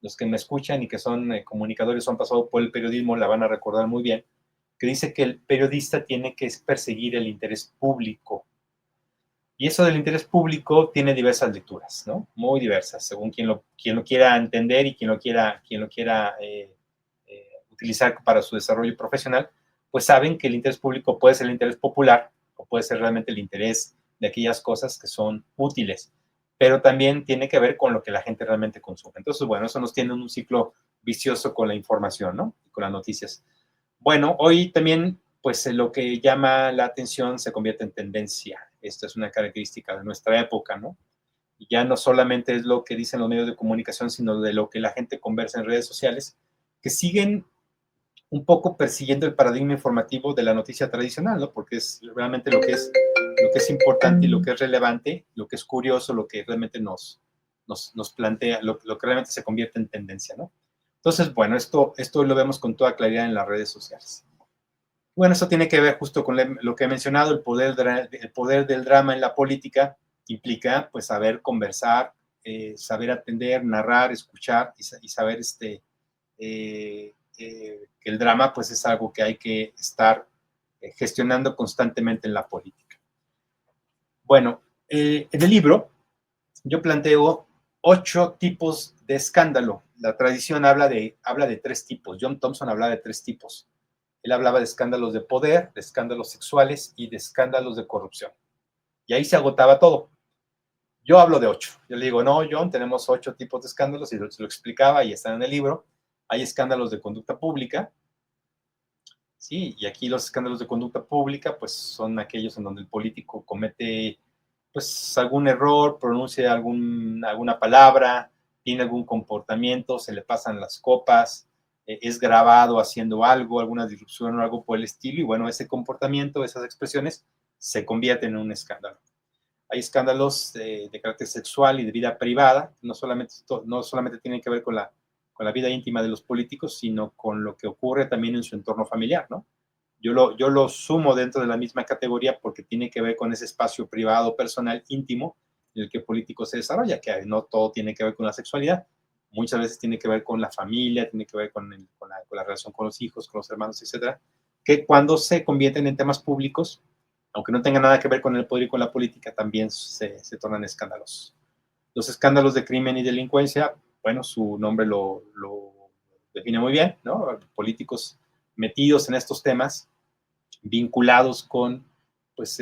Los que me escuchan y que son comunicadores o han pasado por el periodismo la van a recordar muy bien, que dice que el periodista tiene que perseguir el interés público. Y eso del interés público tiene diversas lecturas, ¿no? Muy diversas, según quien lo quiera entender y quien lo quiera utilizar para su desarrollo profesional, pues saben que el interés público puede ser el interés popular o puede ser realmente el interés de aquellas cosas que son útiles, pero también tiene que ver con lo que la gente realmente consume. Entonces, bueno, eso nos tiene en un ciclo vicioso con la información, ¿no? Y con las noticias. Bueno, hoy también, pues lo que llama la atención se convierte en tendencia. Esto es una característica de nuestra época, ¿no? Y ya no solamente es lo que dicen los medios de comunicación, sino de lo que la gente conversa en redes sociales, que siguen un poco persiguiendo el paradigma informativo de la noticia tradicional, ¿no? Porque es realmente lo que es importante y lo que es relevante, lo que es curioso, lo que realmente nos plantea, lo que realmente se convierte en tendencia, ¿no? Entonces, bueno, esto lo vemos con toda claridad en las redes sociales. Bueno, eso tiene que ver justo con lo que he mencionado, el poder del drama en la política implica, pues, saber conversar, saber atender, narrar, escuchar y saber que el drama, pues, es algo que hay que estar gestionando constantemente en la política. Bueno, en el libro yo planteo 8 tipos de escándalo. La tradición habla de 3 tipos. John Thompson hablaba de 3 tipos. Él hablaba de escándalos de poder, de escándalos sexuales y de escándalos de corrupción. Y ahí se agotaba todo. Yo hablo de 8. Yo le digo, no, John, tenemos 8 tipos de escándalos y se lo explicaba y están en el libro. Hay escándalos de conducta pública, ¿sí? Y aquí los escándalos de conducta pública, pues son aquellos en donde el político comete, pues, algún error, pronuncia alguna palabra, tiene algún comportamiento, se le pasan las copas, es grabado haciendo algo, alguna disrupción o algo por el estilo, y bueno, ese comportamiento, esas expresiones, se convierten en un escándalo. Hay escándalos de carácter sexual y de vida privada, no solamente tienen que ver con la vida íntima de los políticos, sino con lo que ocurre también en su entorno familiar, ¿no? Yo lo sumo dentro de la misma categoría porque tiene que ver con ese espacio privado, personal, íntimo, en el que el político se desarrolla, que no todo tiene que ver con la sexualidad, muchas veces tiene que ver con la familia, tiene que ver con la relación con los hijos, con los hermanos, etcétera, que cuando se convierten en temas públicos, aunque no tenga nada que ver con el poder y con la política, también se tornan escándalos. Los escándalos de crimen y delincuencia, bueno, su nombre lo define muy bien, ¿no? Políticos metidos en estos temas, vinculados con, pues,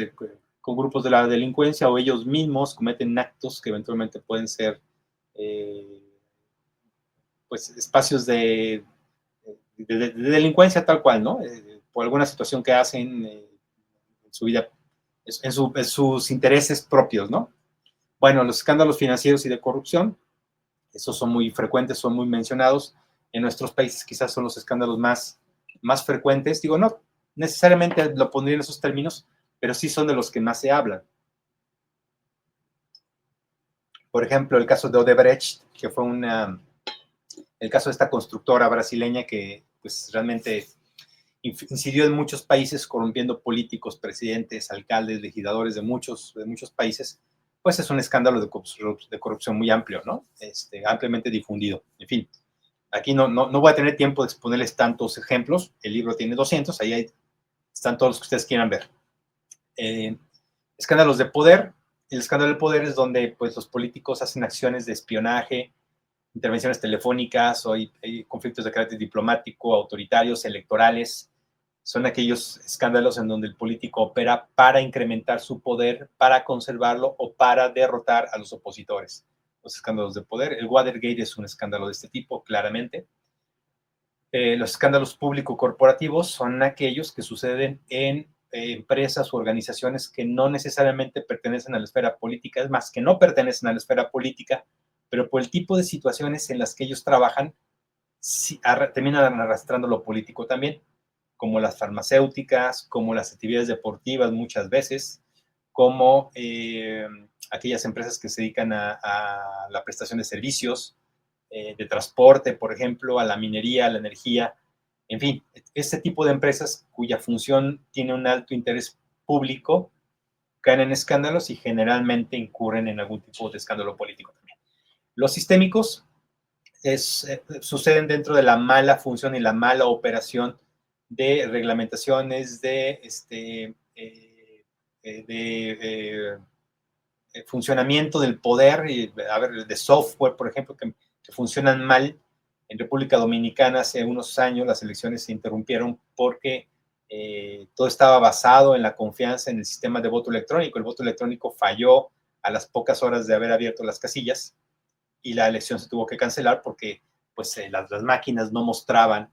con grupos de la delincuencia o ellos mismos cometen actos que eventualmente pueden ser, eh, pues, espacios de delincuencia tal cual, ¿no? Por alguna situación que hacen en su vida, en sus intereses propios, ¿no? Bueno, los escándalos financieros y de corrupción, esos son muy frecuentes, son muy mencionados. En nuestros países quizás son los escándalos más frecuentes. Digo, no necesariamente lo pondría en esos términos, pero sí son de los que más se hablan. Por ejemplo, el caso de Odebrecht, que fue el caso de esta constructora brasileña que, pues, realmente incidió en muchos países corrompiendo políticos, presidentes, alcaldes, legisladores de muchos países, pues es un escándalo de corrupción muy amplio, ¿no? Ampliamente difundido. En fin, aquí no voy a tener tiempo de exponerles tantos ejemplos. El libro tiene 200, están todos los que ustedes quieran ver. Escándalos de poder. El escándalo del poder es donde, pues, los políticos hacen acciones de espionaje, intervenciones telefónicas, o hay conflictos de carácter diplomático, autoritarios, electorales. Son aquellos escándalos en donde el político opera para incrementar su poder, para conservarlo o para derrotar a los opositores. Los escándalos de poder. El Watergate es un escándalo de este tipo, claramente. Los escándalos público-corporativos son aquellos que suceden en empresas o organizaciones que no necesariamente pertenecen a la esfera política, es más, que no pertenecen a la esfera política, pero por el tipo de situaciones en las que ellos trabajan, terminan arrastrando lo político también, como las farmacéuticas, como las actividades deportivas muchas veces, como aquellas empresas que se dedican a la prestación de servicios, de transporte, por ejemplo, a la minería, a la energía, en fin, este tipo de empresas cuya función tiene un alto interés público caen en escándalos y generalmente incurren en algún tipo de escándalo político también. Los sistémicos suceden dentro de la mala función y la mala operación de reglamentaciones, funcionamiento del poder, de software, por ejemplo, que funcionan mal. En República Dominicana hace unos años las elecciones se interrumpieron porque todo estaba basado en la confianza en el sistema de voto electrónico. El voto electrónico falló a las pocas horas de haber abierto las casillas y la elección se tuvo que cancelar porque pues, las máquinas no mostraban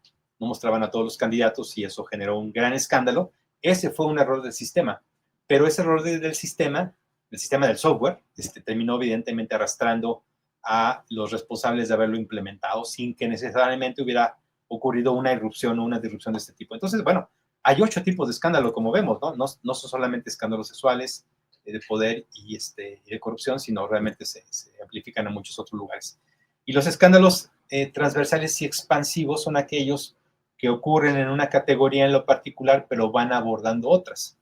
a todos los candidatos y eso generó un gran escándalo. Ese fue un error del sistema, pero ese error del sistema del software, terminó evidentemente arrastrando a los responsables de haberlo implementado sin que necesariamente hubiera ocurrido una irrupción o una disrupción de este tipo. Entonces, bueno, hay 8 tipos de escándalo, como vemos, ¿no? No son solamente escándalos sexuales, de poder y de corrupción, sino realmente se amplifican a muchos otros lugares. Y los escándalos transversales y expansivos son aquellos que ocurren en una categoría en lo particular, pero van abordando otras.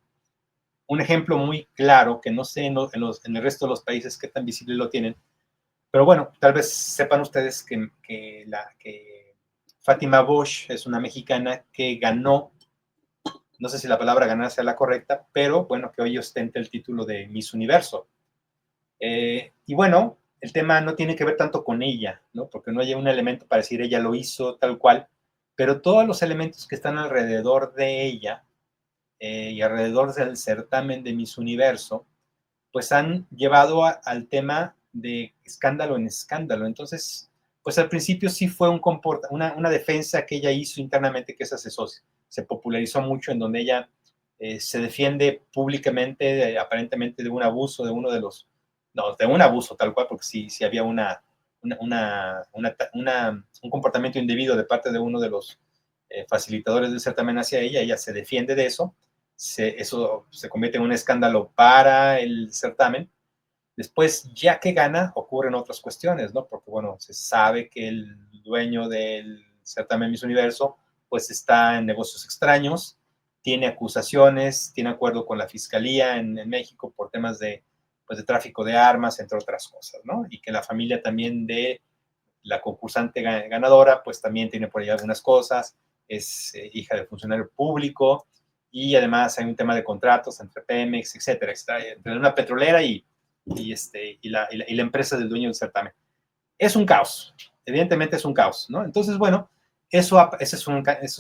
Un ejemplo muy claro, que no sé en el resto de los países qué tan visible lo tienen, pero bueno, tal vez sepan ustedes que Fátima Bosch es una mexicana que ganó, no sé si la palabra ganar sea la correcta, pero bueno, que hoy ostenta el título de Miss Universo. Y bueno, el tema no tiene que ver tanto con ella, ¿no? Porque no hay un elemento para decir ella lo hizo tal cual, pero todos los elementos que están alrededor de ella y alrededor del certamen de Miss Universo, pues han llevado al tema de escándalo en escándalo. Entonces, pues al principio sí fue una defensa que ella hizo internamente, que esa se popularizó mucho, en donde ella se defiende públicamente, aparentemente, de un abuso de uno de los, no, de un abuso tal cual, porque sí había un comportamiento indebido de parte de uno de los facilitadores del certamen hacia ella se defiende de eso, eso se convierte en un escándalo para el certamen. Después, ya que gana, ocurren otras cuestiones, ¿no? Porque, bueno, se sabe que el dueño del certamen Miss Universo, pues está en negocios extraños, tiene acusaciones, tiene acuerdo con la fiscalía en México por temas pues, de tráfico de armas, entre otras cosas, ¿no? Y que la familia también de la concursante ganadora, pues también tiene por ahí algunas cosas, es hija de funcionario público, y además hay un tema de contratos entre Pemex, etcétera, entre una petrolera y la empresa del dueño del certamen. Es un caos, evidentemente es un caos, ¿no? Entonces, bueno, eso es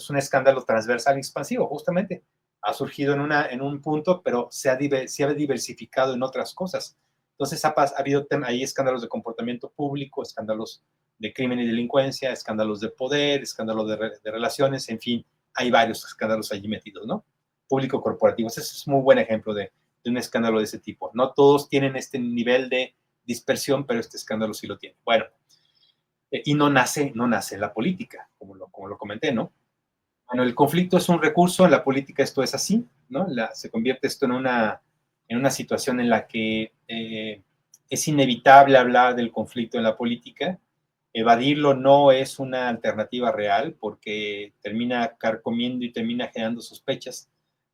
un escándalo transversal y expansivo, justamente. Ha surgido en un punto, pero se ha diversificado en otras cosas. Entonces, ha habido ahí escándalos de comportamiento público, escándalos de crimen y delincuencia, escándalos de poder, escándalos de relaciones, en fin, hay varios escándalos allí metidos, ¿no? Público corporativo. Ese es un muy buen ejemplo de un escándalo de ese tipo. No todos tienen este nivel de dispersión, pero este escándalo sí lo tiene. Bueno, y no nace en la política, como lo comenté, ¿no? Bueno, el conflicto es un recurso, en la política esto es así, ¿no? Se convierte esto en una situación en la que es inevitable hablar del conflicto en la política. Evadirlo no es una alternativa real porque termina carcomiendo y termina generando sospechas,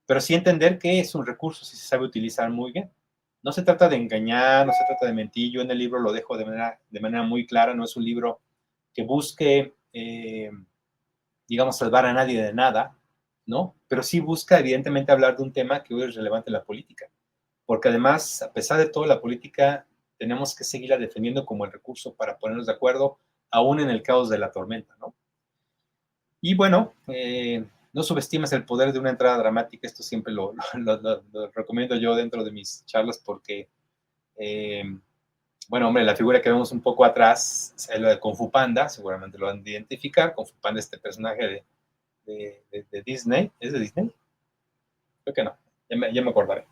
pero sí entender que es un recurso si se sabe utilizar muy bien. No se trata de engañar, no se trata de mentir. Yo en el libro lo dejo de manera muy clara, no es un libro que busque, digamos, salvar a nadie de nada, ¿no? Pero sí busca, evidentemente, hablar de un tema que hoy es relevante en la política. Porque además, a pesar de todo, la política tenemos que seguirla defendiendo como el recurso para ponernos de acuerdo, aún en el caos de la tormenta, ¿no? Y bueno, no subestimes el poder de una entrada dramática. Esto siempre lo recomiendo yo dentro de mis charlas porque, bueno, hombre, la figura que vemos un poco atrás es la de Kung Fu Panda, seguramente lo han de identificar. Kung Fu Panda, este personaje de Disney. ¿Es de Disney? Creo que no, ya me acordaré.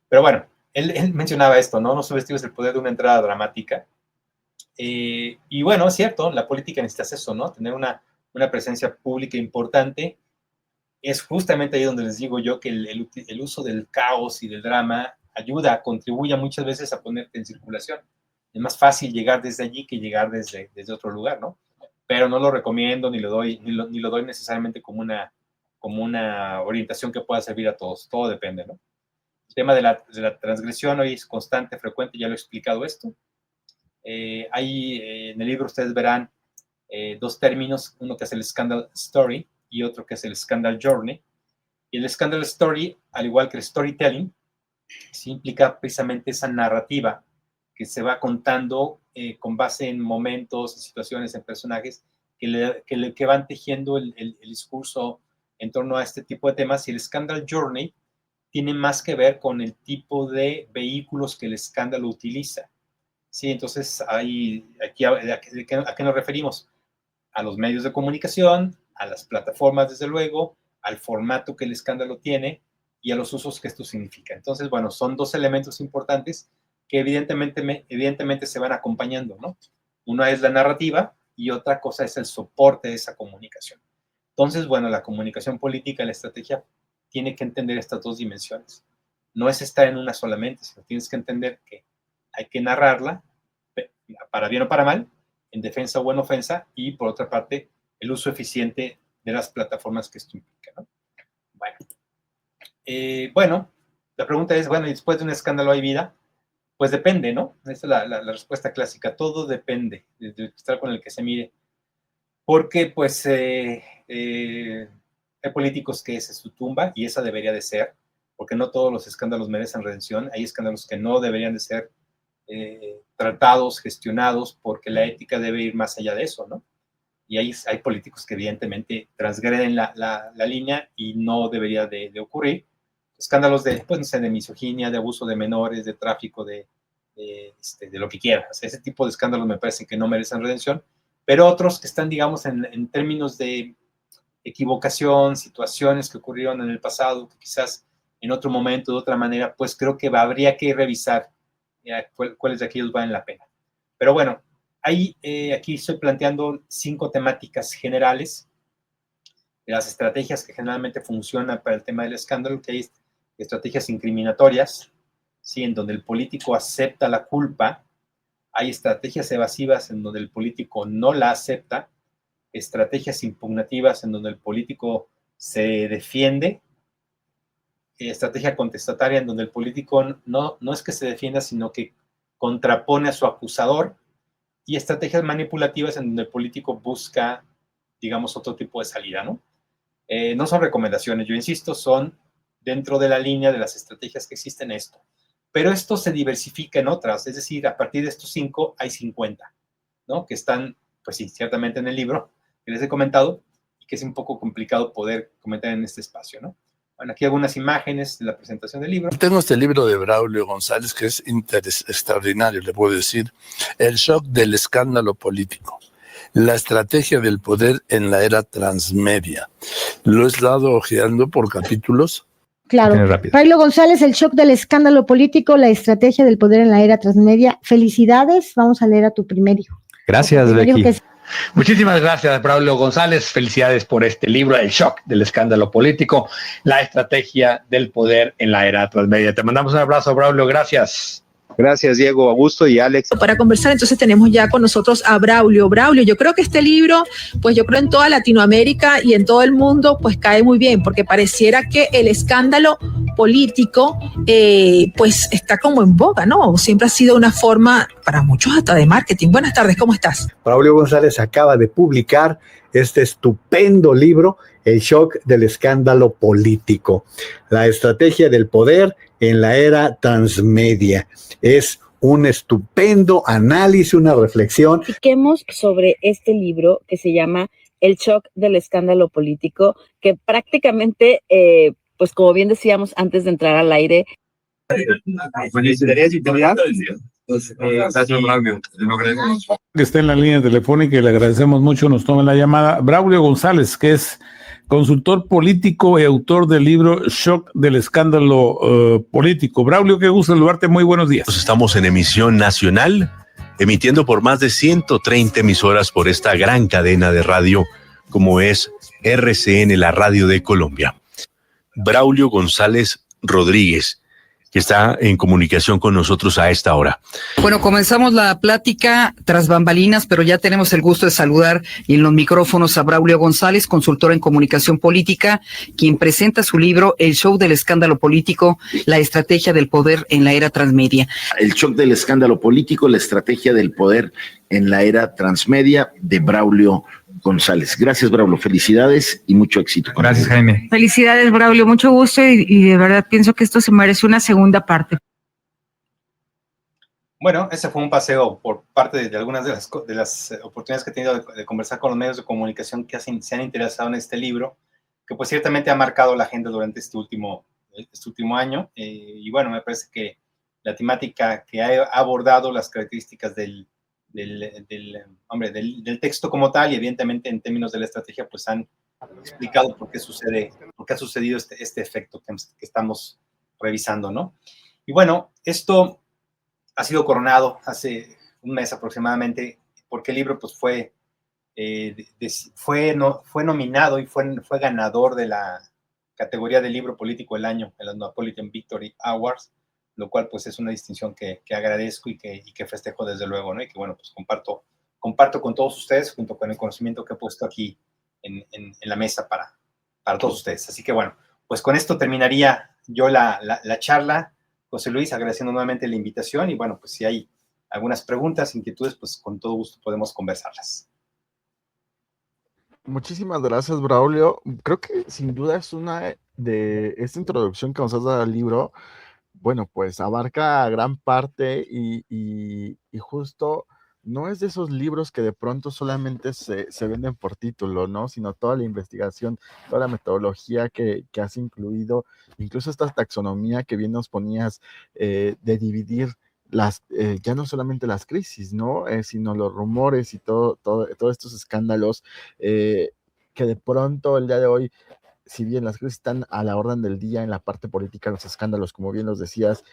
Pero bueno, él mencionaba esto, ¿no? No subestimes el poder de una entrada dramática. Y bueno, es cierto, la política necesita eso, ¿no? Tener una presencia pública importante. Es justamente ahí donde les digo yo que el uso del caos y del drama ayuda, contribuye muchas veces a ponerte en circulación. Es más fácil llegar desde allí que llegar desde otro lugar, ¿no? Pero no lo recomiendo ni lo doy necesariamente como una orientación que pueda servir a todos. Todo depende, ¿no? El tema de la transgresión hoy es constante, frecuente, ya lo he explicado esto. En el libro ustedes verán dos términos, uno que es el scandal story y otro que es el scandal journey. Y el scandal story, al igual que el storytelling, sí implica precisamente esa narrativa que se va contando con base en momentos, en situaciones, en personajes que van tejiendo el discurso en torno a este tipo de temas, y el Scandal Journey tiene más que ver con el tipo de vehículos que el escándalo utiliza. Sí, entonces, aquí, ¿a qué nos referimos? A los medios de comunicación, a las plataformas, desde luego, al formato que el escándalo tiene y a los usos que esto significa. Entonces, bueno, son dos elementos importantes que evidentemente se van acompañando, ¿no? Una es la narrativa y otra cosa es el soporte de esa comunicación. Entonces, bueno, la comunicación política, la estrategia, tiene que entender estas dos dimensiones. No es estar en una solamente, sino tienes que entender que hay que narrarla, para bien o para mal, en defensa o en ofensa, y por otra parte, el uso eficiente de las plataformas que esto implica, ¿no? Bueno, la pregunta es, bueno, ¿y después de un escándalo hay vida? Pues depende, ¿no? Esa es la respuesta clásica. Todo depende del cristal con el que se mire. Porque, pues, hay políticos que esa es su tumba y esa debería de ser, porque no todos los escándalos merecen redención. Hay escándalos que no deberían de ser tratados, gestionados, porque la ética debe ir más allá de eso, ¿no? Y hay políticos que evidentemente transgreden la línea y no debería de ocurrir. Escándalos de, pues, no sé, de misoginia, de abuso de menores, de tráfico, de lo que quieras. Ese tipo de escándalos me parece que no merecen redención, pero otros que están, digamos, en términos de equivocación, situaciones que ocurrieron en el pasado, que quizás en otro momento, de otra manera, pues creo que habría que revisar cuáles de aquellos valen la pena. Pero bueno, aquí estoy planteando 5 temáticas generales de las estrategias que generalmente funcionan para el tema del escándalo, que hay estrategias incriminatorias, ¿sí? En donde el político acepta la culpa. Hay estrategias evasivas en donde el político no la acepta, estrategias impugnativas en donde el político se defiende, estrategia contestataria en donde el político no es que se defienda, sino que contrapone a su acusador, y estrategias manipulativas en donde el político busca, digamos, otro tipo de salida, ¿no? No son recomendaciones, yo insisto, son dentro de la línea de las estrategias que existen esto. Pero esto se diversifica en otras, es decir, a partir de estos 5 hay 50, ¿no? Que están, pues sí, ciertamente en el libro que les he comentado y que es un poco complicado poder comentar en este espacio, ¿no? Bueno, aquí algunas imágenes de la presentación del libro. Tengo este libro de Braulio González que es extraordinario, le puedo decir. El shock del escándalo político. La estrategia del poder en la era transmedia. Lo he estado ojeando por capítulos. Claro. Braulio González, el shock del escándalo político, la estrategia del poder en la era transmedia. Felicidades. Vamos a leer a tu primer hijo. Gracias, Becky. Muchísimas gracias, Braulio González. Felicidades por este libro, El shock del escándalo político, la estrategia del poder en la era transmedia. Te mandamos un abrazo, Braulio. Gracias. Gracias, Diego, Augusto y Alex. Para conversar, entonces tenemos ya con nosotros a Braulio. Braulio, yo creo que este libro, pues yo creo en toda Latinoamérica y en todo el mundo, pues cae muy bien, porque pareciera que el escándalo político, pues está como en boga, ¿no? Siempre ha sido una forma, para muchos hasta de marketing. Buenas tardes, ¿cómo estás? Braulio González acaba de publicar este estupendo libro, El shock del escándalo político, la estrategia del poder en la era transmedia. Es un estupendo análisis, una reflexión. Platiquemos sobre este libro que se llama El shock del escándalo político, que prácticamente, pues como bien decíamos antes de entrar al aire. Que está en la línea telefónica y le agradecemos mucho, nos tome la llamada. Braulio González, que es consultor político y autor del libro Shock del escándalo político. Braulio, qué gusto saludarte, muy buenos días. Estamos en emisión nacional, emitiendo por más de 130 emisoras por esta gran cadena de radio como es RCN, la radio de Colombia. Braulio González Rodríguez, que está en comunicación con nosotros a esta hora. Bueno, comenzamos la plática tras bambalinas, pero ya tenemos el gusto de saludar en los micrófonos a Braulio González, consultor en comunicación política, quien presenta su libro El shock del escándalo político, la estrategia del poder en la era transmedia. El shock del escándalo político, la estrategia del poder en la era transmedia, de Braulio González. Gracias, Braulio. Felicidades y mucho éxito. Gracias, Jaime. Felicidades, Braulio. Mucho gusto y de verdad pienso que esto se merece una segunda parte. Bueno, ese fue un paseo por parte de algunas de las oportunidades que he tenido de conversar con los medios de comunicación que se han interesado en este libro. pues ciertamente ha marcado la agenda durante este último año. Y bueno, me parece que la temática que ha abordado, las características del texto como tal, y evidentemente en términos de la estrategia, pues han explicado por qué ha sucedido este efecto que estamos revisando, ¿no? Y bueno, esto ha sido coronado hace un mes aproximadamente, porque el libro pues fue nominado y fue ganador de la categoría de libro político del año en los Napolitan Victory Awards, lo cual pues es una distinción que agradezco y que festejo desde luego, ¿no? Y que bueno, pues comparto con todos ustedes, junto con el conocimiento que he puesto aquí en la mesa para todos ustedes. Así que bueno, pues con esto terminaría yo la charla. José Luis, agradeciendo nuevamente la invitación, y bueno, pues si hay algunas preguntas, inquietudes, pues con todo gusto podemos conversarlas. Muchísimas gracias, Braulio. Creo que sin duda es una de esta introducción que nos has dado al libro, bueno, pues abarca gran parte y justo no es de esos libros que de pronto solamente se venden por título, ¿no? Sino toda la investigación, toda la metodología que has incluido, incluso esta taxonomía que bien nos ponías de dividir ya no solamente las crisis, ¿no? Sino los rumores y todos estos escándalos que de pronto el día de hoy, si bien las crisis están a la orden del día en la parte política, los escándalos, como bien los decías,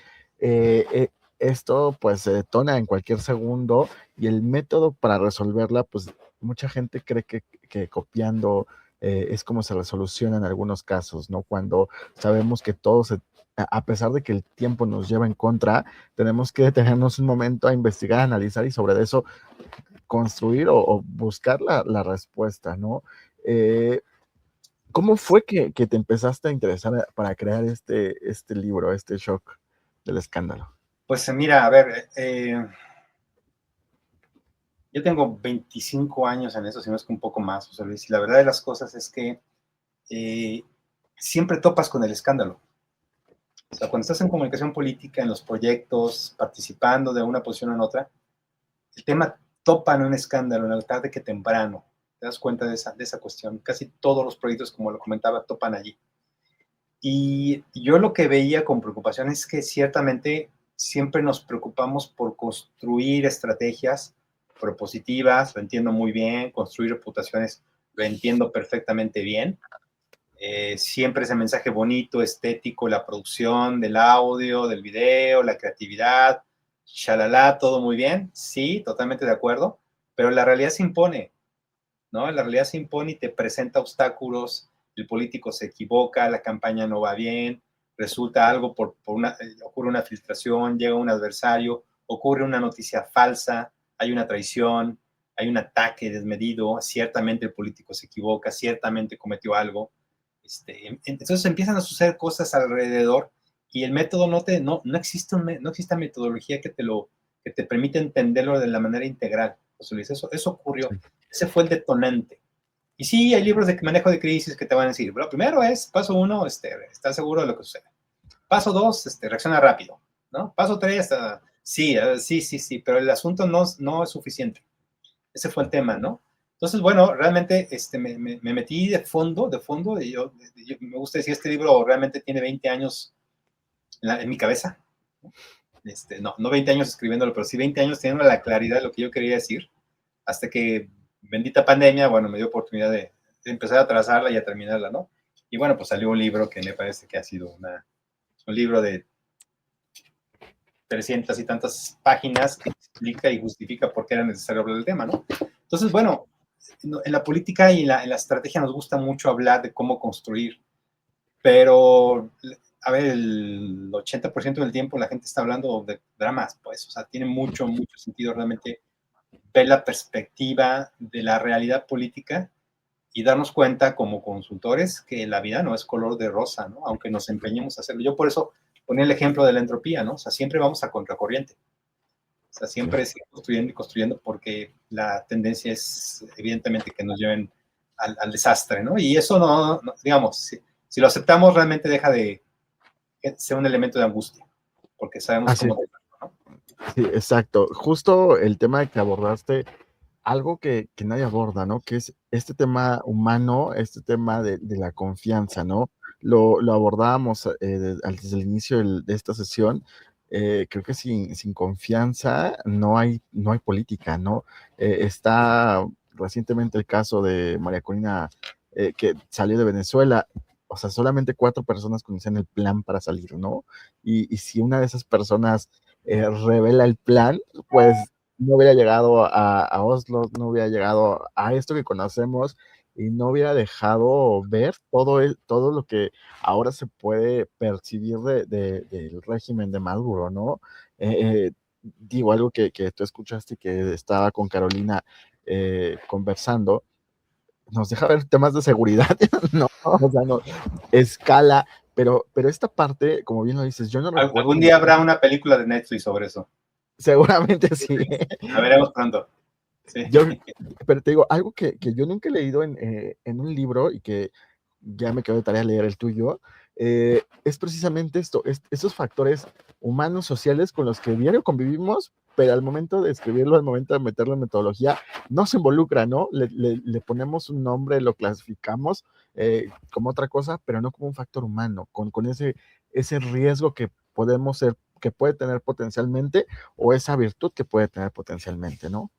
esto pues se detona en cualquier segundo, y el método para resolverla, pues mucha gente cree que copiando es como se resoluciona en algunos casos, ¿no? Cuando sabemos que a pesar de que el tiempo nos lleva en contra, tenemos que detenernos un momento a investigar, a analizar y sobre eso construir o buscar la respuesta, ¿no? ¿Cómo fue que te empezaste a interesar para crear este libro, este shock del escándalo? Pues mira, a ver, yo tengo 25 años en eso, si no es que un poco más, José Luis, y la verdad de las cosas es que siempre topas con el escándalo. O sea, cuando estás en comunicación política, en los proyectos, participando de una posición en otra, el tema topa en un escándalo, en la tarde que temprano. Te das cuenta de esa cuestión. Casi todos los proyectos, como lo comentaba, topan allí. Y yo lo que veía con preocupación es que ciertamente siempre nos preocupamos por construir estrategias propositivas, lo entiendo muy bien, construir reputaciones, lo entiendo perfectamente bien. Siempre ese mensaje bonito, estético, la producción del audio, del video, la creatividad, shalala, todo muy bien, sí, totalmente de acuerdo, pero la realidad se impone, ¿no? La realidad se impone y te presenta obstáculos, el político se equivoca, la campaña no va bien, resulta algo ocurre una filtración, llega un adversario, ocurre una noticia falsa, hay una traición, hay un ataque desmedido, ciertamente el político se equivoca, ciertamente cometió algo. Entonces empiezan a suceder cosas alrededor y el método no existe metodología que te permite entenderlo de la manera integral. Eso ocurrió, ese fue el detonante. Y sí, hay libros de manejo de crisis que te van a decir, lo primero es, paso 1, estás seguro de lo que sucede. Paso 2, reacciona rápido, ¿no? Paso 3, sí, pero el asunto no es suficiente. Ese fue el tema, ¿no? Entonces, bueno, realmente me metí de fondo, y yo me gusta decir, este libro realmente tiene 20 años en mi cabeza. No 20 años escribiéndolo, pero sí 20 años teniendo la claridad de lo que yo quería decir, hasta que bendita pandemia, bueno, me dio oportunidad de empezar a trazarla y a terminarla, ¿no? Y bueno, pues salió un libro que me parece que ha sido un libro de 300 y tantas páginas que explica y justifica por qué era necesario hablar del tema, ¿no? Entonces, bueno, en la política y en la estrategia nos gusta mucho hablar de cómo construir, pero, a ver, el 80% del tiempo la gente está hablando de dramas, pues, o sea, tiene mucho sentido realmente ver la perspectiva de la realidad política y darnos cuenta como consultores que la vida no es color de rosa, ¿no? Aunque nos empeñemos a hacerlo. Yo por eso ponía el ejemplo de la entropía, ¿no? O sea, siempre vamos a contracorriente. O sea, siempre es construyendo y construyendo porque la tendencia es evidentemente que nos lleven al desastre, ¿no? Y eso no digamos, si lo aceptamos realmente deja de ser un elemento de angustia, porque sabemos cómo... Sí, exacto. Justo el tema que abordaste algo que nadie aborda, ¿no? Que es este tema humano, este tema de la confianza, ¿no? Lo abordábamos desde el inicio de esta sesión. Creo que sin confianza no hay política, ¿no? Está recientemente el caso de María Corina, que salió de Venezuela. O sea, solamente 4 personas conocían el plan para salir, ¿no? Y si una de esas personas revela el plan, pues no hubiera llegado a Oslo, no hubiera llegado a esto que conocemos y no hubiera dejado ver todo lo que ahora se puede percibir del régimen de Maduro, ¿no? Digo, algo que tú escuchaste, que estaba con Carolina conversando, nos deja ver temas de seguridad, ¿no? O sea, no, escala, pero esta parte, como bien lo dices, yo no recuerdo. Algún día habrá una película de Netflix sobre eso. Seguramente sí. La veremos pronto. Sí. Pero te digo, algo que yo nunca he leído en un libro y que ya me quedó de tarea leer el tuyo, es precisamente estos factores humanos, sociales con los que diario convivimos, pero al momento de escribirlo, al momento de meterlo en metodología, no se involucra, ¿no? Le ponemos un nombre, lo clasificamos como otra cosa, pero no como un factor humano, con ese riesgo que podemos ser, que puede tener potencialmente, o esa virtud que puede tener potencialmente, ¿no?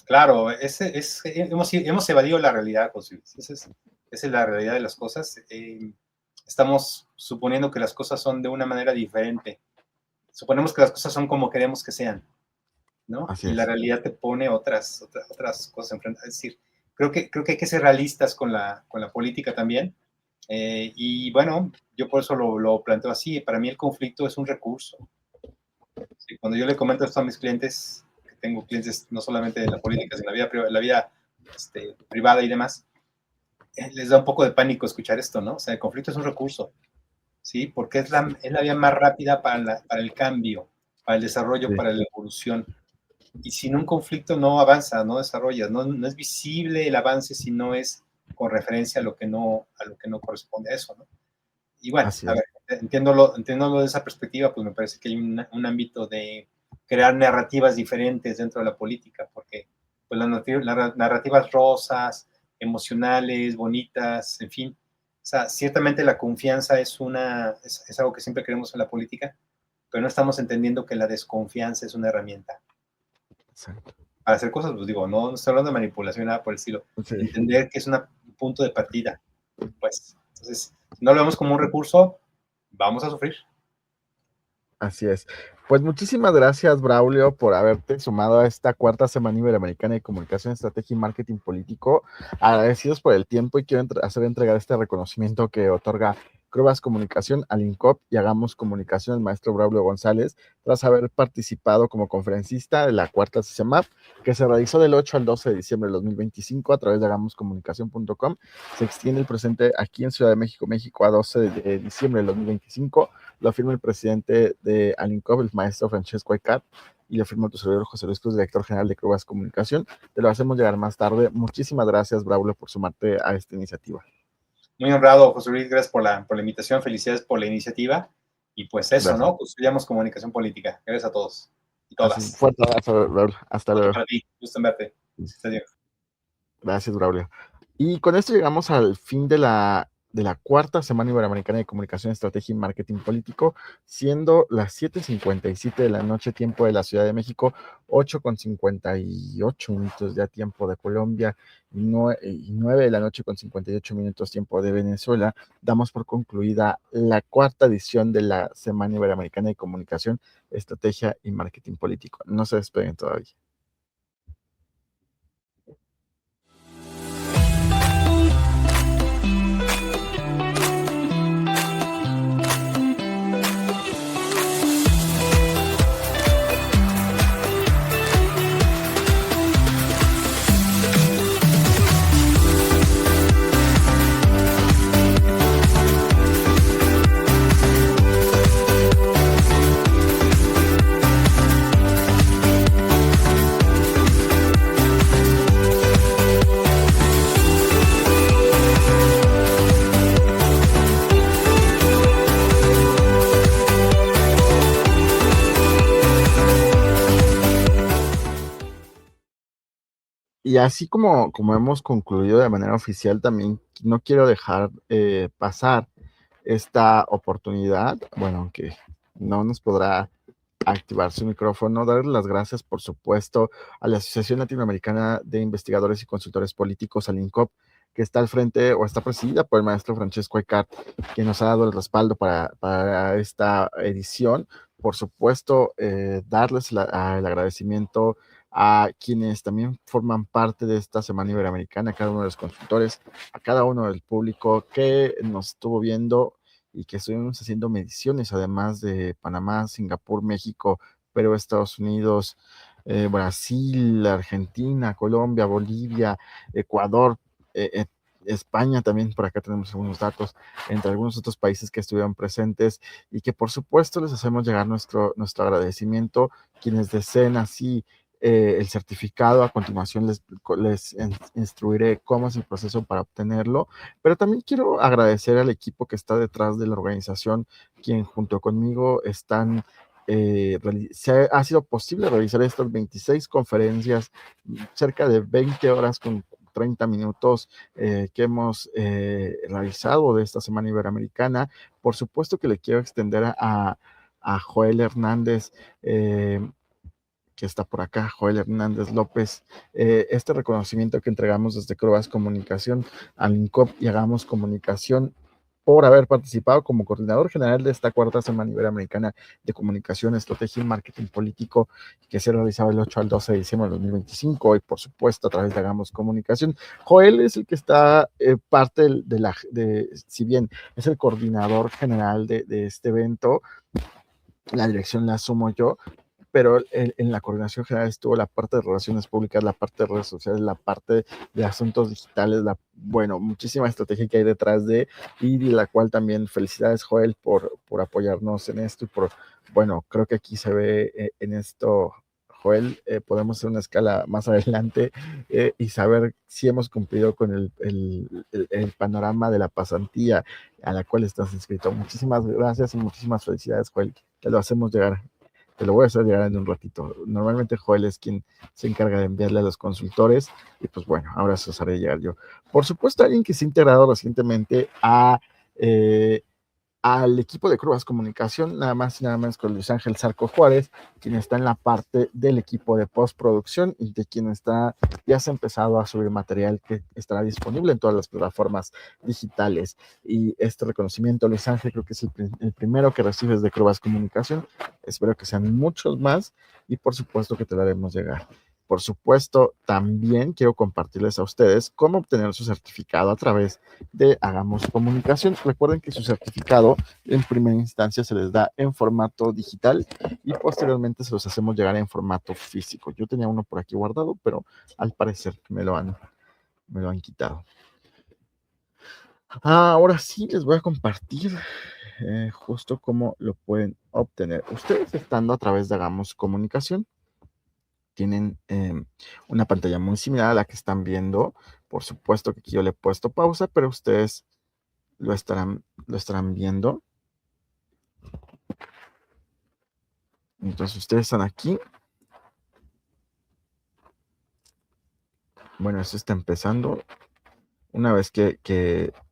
Claro, hemos evadido la realidad, José. Esa es la realidad de las cosas. Estamos suponiendo que las cosas son de una manera diferente. Suponemos que las cosas son como queremos que sean, ¿no? Y la realidad te pone otras cosas enfrente. Es decir, creo que hay que ser realistas con la política también. Y bueno, yo por eso lo planteo así. Para mí el conflicto es un recurso. Sí, cuando yo le comento esto a mis clientes, que tengo clientes no solamente de la política, sino en la vida privada y demás, les da un poco de pánico escuchar esto, ¿no? O sea, el conflicto es un recurso, ¿sí? Porque es la vía más rápida para el cambio, para el desarrollo, para la evolución. Y sin un conflicto no avanza, no desarrolla, no es visible el avance si no es con referencia a lo que no corresponde a eso, ¿no? Y bueno, a ver, entiéndolo de esa perspectiva, pues me parece que hay un ámbito de crear narrativas diferentes dentro de la política, porque pues las narrativas rosas, emocionales, bonitas, en fin, o sea, ciertamente la confianza es algo que siempre queremos en la política, pero no estamos entendiendo que la desconfianza es una herramienta. Exacto. Para hacer cosas, pues digo, no estoy hablando de manipulación, nada por el estilo. Sí. Entender que es un punto de partida. Pues, entonces, si no lo vemos como un recurso, vamos a sufrir. Así es. Pues muchísimas gracias, Braulio, por haberte sumado a esta 4ª Semana Iberoamericana de Comunicación, Estrategia y Marketing Político. Agradecidos por el tiempo y quiero hacer entregar este reconocimiento que otorga Crubas Comunicación al INCOP y Hagamos Comunicación al maestro Braulio González, tras haber participado como conferencista de la 4ª CICEMAP, que se realizó del 8 al 12 de diciembre de 2025 a través de hagamoscomunicación.com. Se extiende el presente aquí en Ciudad de México, México, a 12 de diciembre de 2025. Lo firma el presidente de Alincop, el maestro Francesco Aycat, y lo firma tu servidor José Luis Cruz, director general de Crubas Comunicación. Te lo hacemos llegar más tarde. Muchísimas gracias, Braulio, por sumarte a esta iniciativa. Muy honrado, José Luis, gracias por la invitación, felicidades por la iniciativa, y pues eso, gracias. ¿No? Construyamos comunicación política. Gracias a todos y todas. Así, fuerte abrazo, Braulio. Hasta luego. Para ti, gusto en verte. Gracias, Braulio. Y con esto llegamos al fin de la 4ª Semana Iberoamericana de Comunicación, Estrategia y Marketing Político, siendo las 7:57 de la noche, tiempo de la Ciudad de México, 8:58 minutos ya tiempo de Colombia, y 9 de la noche con 58 minutos tiempo de Venezuela. Damos por concluida la 4ª edición de la Semana Iberoamericana de Comunicación, Estrategia y Marketing Político. No se despeguen todavía. Y así como hemos concluido de manera oficial, también no quiero dejar pasar esta oportunidad, bueno, aunque no nos podrá activar su micrófono, darles las gracias, por supuesto, a la Asociación Latinoamericana de Investigadores y Consultores Políticos, al INCOP, que está al frente o está presidida por el maestro Francesco Ecart, quien nos ha dado el respaldo para esta edición. Por supuesto, darles el agradecimiento a quienes también forman parte de esta Semana Iberoamericana, a cada uno de los consultores, a cada uno del público que nos estuvo viendo y que estuvimos haciendo mediciones, además de Panamá, Singapur, México, Perú, Estados Unidos, Brasil, Argentina, Colombia, Bolivia, Ecuador, España también, por acá tenemos algunos datos, entre algunos otros países que estuvieron presentes y que por supuesto les hacemos llegar nuestro agradecimiento. Quienes deseen así el certificado, a continuación les instruiré cómo es el proceso para obtenerlo, pero también quiero agradecer al equipo que está detrás de la organización, quien junto conmigo están, ha sido posible realizar estas 26 conferencias, cerca de 20 horas con 30 minutos que hemos realizado de esta Semana Iberoamericana. Por supuesto que le quiero extender a Joel Hernández, que está por acá, Joel Hernández López, este reconocimiento que entregamos desde Croas Comunicación al INCOP y Hagamos Comunicación por haber participado como coordinador general de esta cuarta Semana Iberoamericana de Comunicación, Estrategia y Marketing Político, que se realizaba el 8 al 12 de diciembre de 2025, y por supuesto a través de Hagamos Comunicación. Joel es el que está parte si bien es el coordinador general de este evento, la dirección la asumo yo, pero en la coordinación general estuvo la parte de relaciones públicas, la parte de redes sociales, la parte de asuntos digitales, muchísima estrategia que hay detrás y de la cual también felicidades, Joel, por apoyarnos en esto y creo que aquí se ve en esto, Joel, podemos hacer una escala más adelante y saber si hemos cumplido con el panorama de la pasantía a la cual estás inscrito. Muchísimas gracias y muchísimas felicidades, Joel. Te lo hacemos llegar. Te lo voy a hacer llegar en un ratito. Normalmente Joel es quien se encarga de enviarle a los consultores y pues bueno, ahora se os haré llegar yo. Por supuesto, alguien que se ha integrado recientemente al equipo de Croas Comunicación, nada más y nada menos con Luis Ángel Zarco Juárez, quien está en la parte del equipo de postproducción y de quien ya se ha empezado a subir material que estará disponible en todas las plataformas digitales. Y este reconocimiento, Luis Ángel, creo que es el primero que recibes de Croas Comunicación. Espero que sean muchos más y por supuesto que te lo haremos llegar. Por supuesto, también quiero compartirles a ustedes cómo obtener su certificado a través de Hagamos Comunicación. Recuerden que su certificado en primera instancia se les da en formato digital y posteriormente se los hacemos llegar en formato físico. Yo tenía uno por aquí guardado, pero al parecer me lo han quitado. Ahora sí les voy a compartir justo cómo lo pueden obtener. Ustedes estando a través de Hagamos Comunicación, tienen una pantalla muy similar a la que están viendo. Por supuesto que aquí yo le he puesto pausa, pero ustedes lo estarán viendo. Entonces ustedes están aquí. Bueno, esto está empezando. Una vez que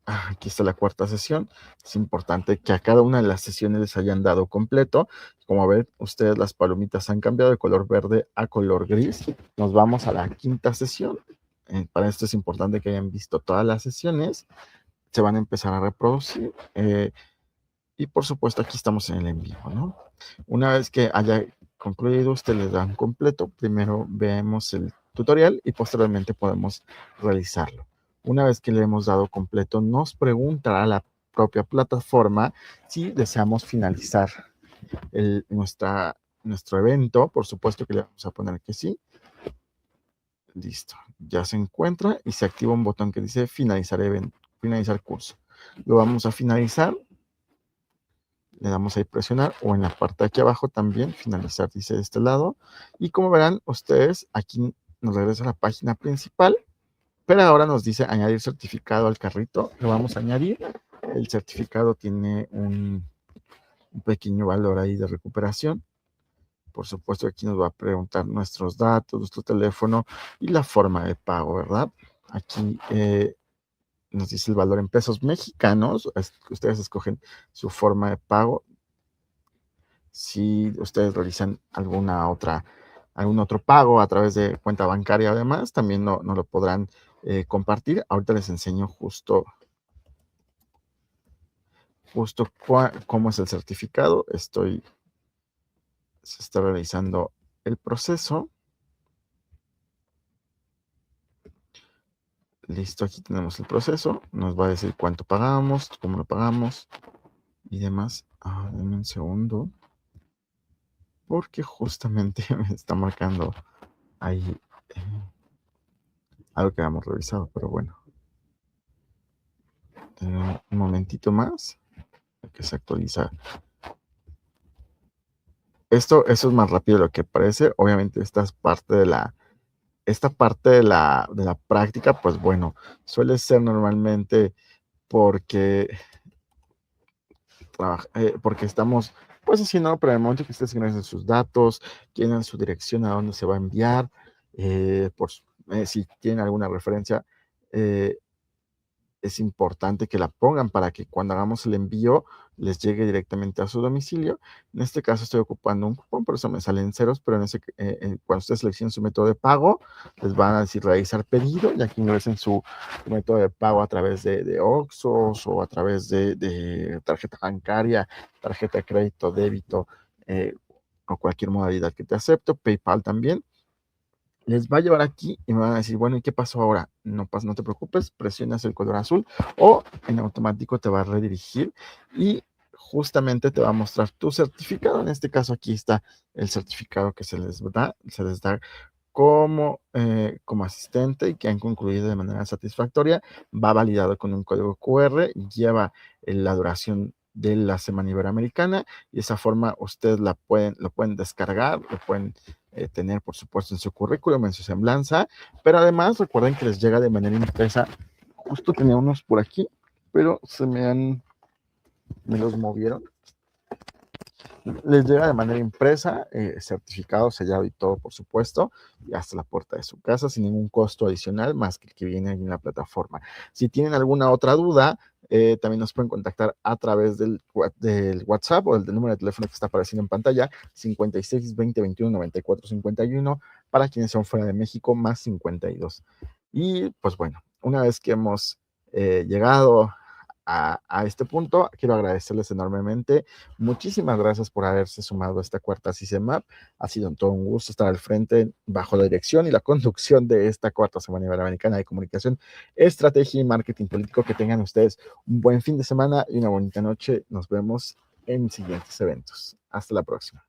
aquí está la cuarta sesión, es importante que a cada una de las sesiones les hayan dado completo. Como ven, ustedes las palomitas han cambiado de color verde a color gris. Nos vamos a la quinta sesión. Para esto es importante que hayan visto todas las sesiones. Se van a empezar a reproducir. Y por supuesto, aquí estamos en el en vivo, ¿no? Una vez que haya concluido, ustedes les dan completo. Primero vemos el tutorial y posteriormente podemos realizarlo. Una vez que le hemos dado completo, nos preguntará la propia plataforma si deseamos finalizar nuestro evento. Por supuesto que le vamos a poner que sí. Listo. Ya se encuentra y se activa un botón que dice finalizar evento, finalizar curso. Lo vamos a finalizar. Le damos ahí presionar o en la parte de aquí abajo también finalizar, dice de este lado. Y como verán ustedes, aquí nos regresa a la página principal. Pero ahora nos dice añadir certificado al carrito. Lo vamos a añadir. El certificado tiene un pequeño valor ahí de recuperación. Por supuesto, aquí nos va a preguntar nuestros datos, nuestro teléfono y la forma de pago, ¿verdad? Aquí nos dice el valor en pesos mexicanos. Ustedes escogen su forma de pago. Si ustedes realizan algún otro pago a través de cuenta bancaria, además, también no lo podrán compartir. Ahorita les enseño justo cómo es el certificado. Se está realizando el proceso. Listo, aquí tenemos el proceso. Nos va a decir cuánto pagamos, cómo lo pagamos y demás. Denme un segundo, porque justamente me está marcando ahí algo que habíamos revisado, pero bueno. Un momentito más, que se actualiza. Eso es más rápido de lo que parece. Obviamente esta parte de la práctica, pues bueno, suele ser normalmente porque estamos pues haciendo, pero en el momento que ustedes ingresen sus datos, tienen su dirección a dónde se va a enviar, si tienen alguna referencia, es importante que la pongan para que cuando hagamos el envío les llegue directamente a su domicilio. En este caso estoy ocupando un cupón, por eso me salen ceros, pero cuando ustedes seleccionen su método de pago, les van a decir realizar pedido, y aquí ingresen su método de pago a través de Oxxos o a través de tarjeta bancaria, tarjeta de crédito, débito, o cualquier modalidad que te acepto, PayPal también. Les va a llevar aquí y me van a decir, bueno, ¿y qué pasó ahora? No te preocupes, presionas el color azul o en automático te va a redirigir y justamente te va a mostrar tu certificado. En este caso aquí está el certificado que se les da como asistente y que han concluido de manera satisfactoria. Va validado con un código QR, lleva la duración de la Semana Iberoamericana y de esa forma ustedes lo pueden descargar, lo pueden tener, por supuesto, en su currículum, en su semblanza, pero además recuerden que les llega de manera impresa. Justo tenía unos por aquí, pero me los movieron. Les llega de manera impresa, certificado, sellado y todo, por supuesto, y hasta la puerta de su casa sin ningún costo adicional más que el que viene en la plataforma. Si tienen alguna otra duda, también nos pueden contactar a través del WhatsApp o del número de teléfono que está apareciendo en pantalla, 56 20 21 94 51, para quienes son fuera de México, más 52. Y pues bueno, una vez que hemos llegado a este punto, quiero agradecerles enormemente. Muchísimas gracias por haberse sumado a esta cuarta CICEMAP. Ha sido todo un gusto estar al frente, bajo la dirección y la conducción de esta cuarta Semana Iberoamericana de Comunicación, Estrategia y Marketing Político. Que tengan ustedes un buen fin de semana y una bonita noche. Nos vemos en siguientes eventos. Hasta la próxima.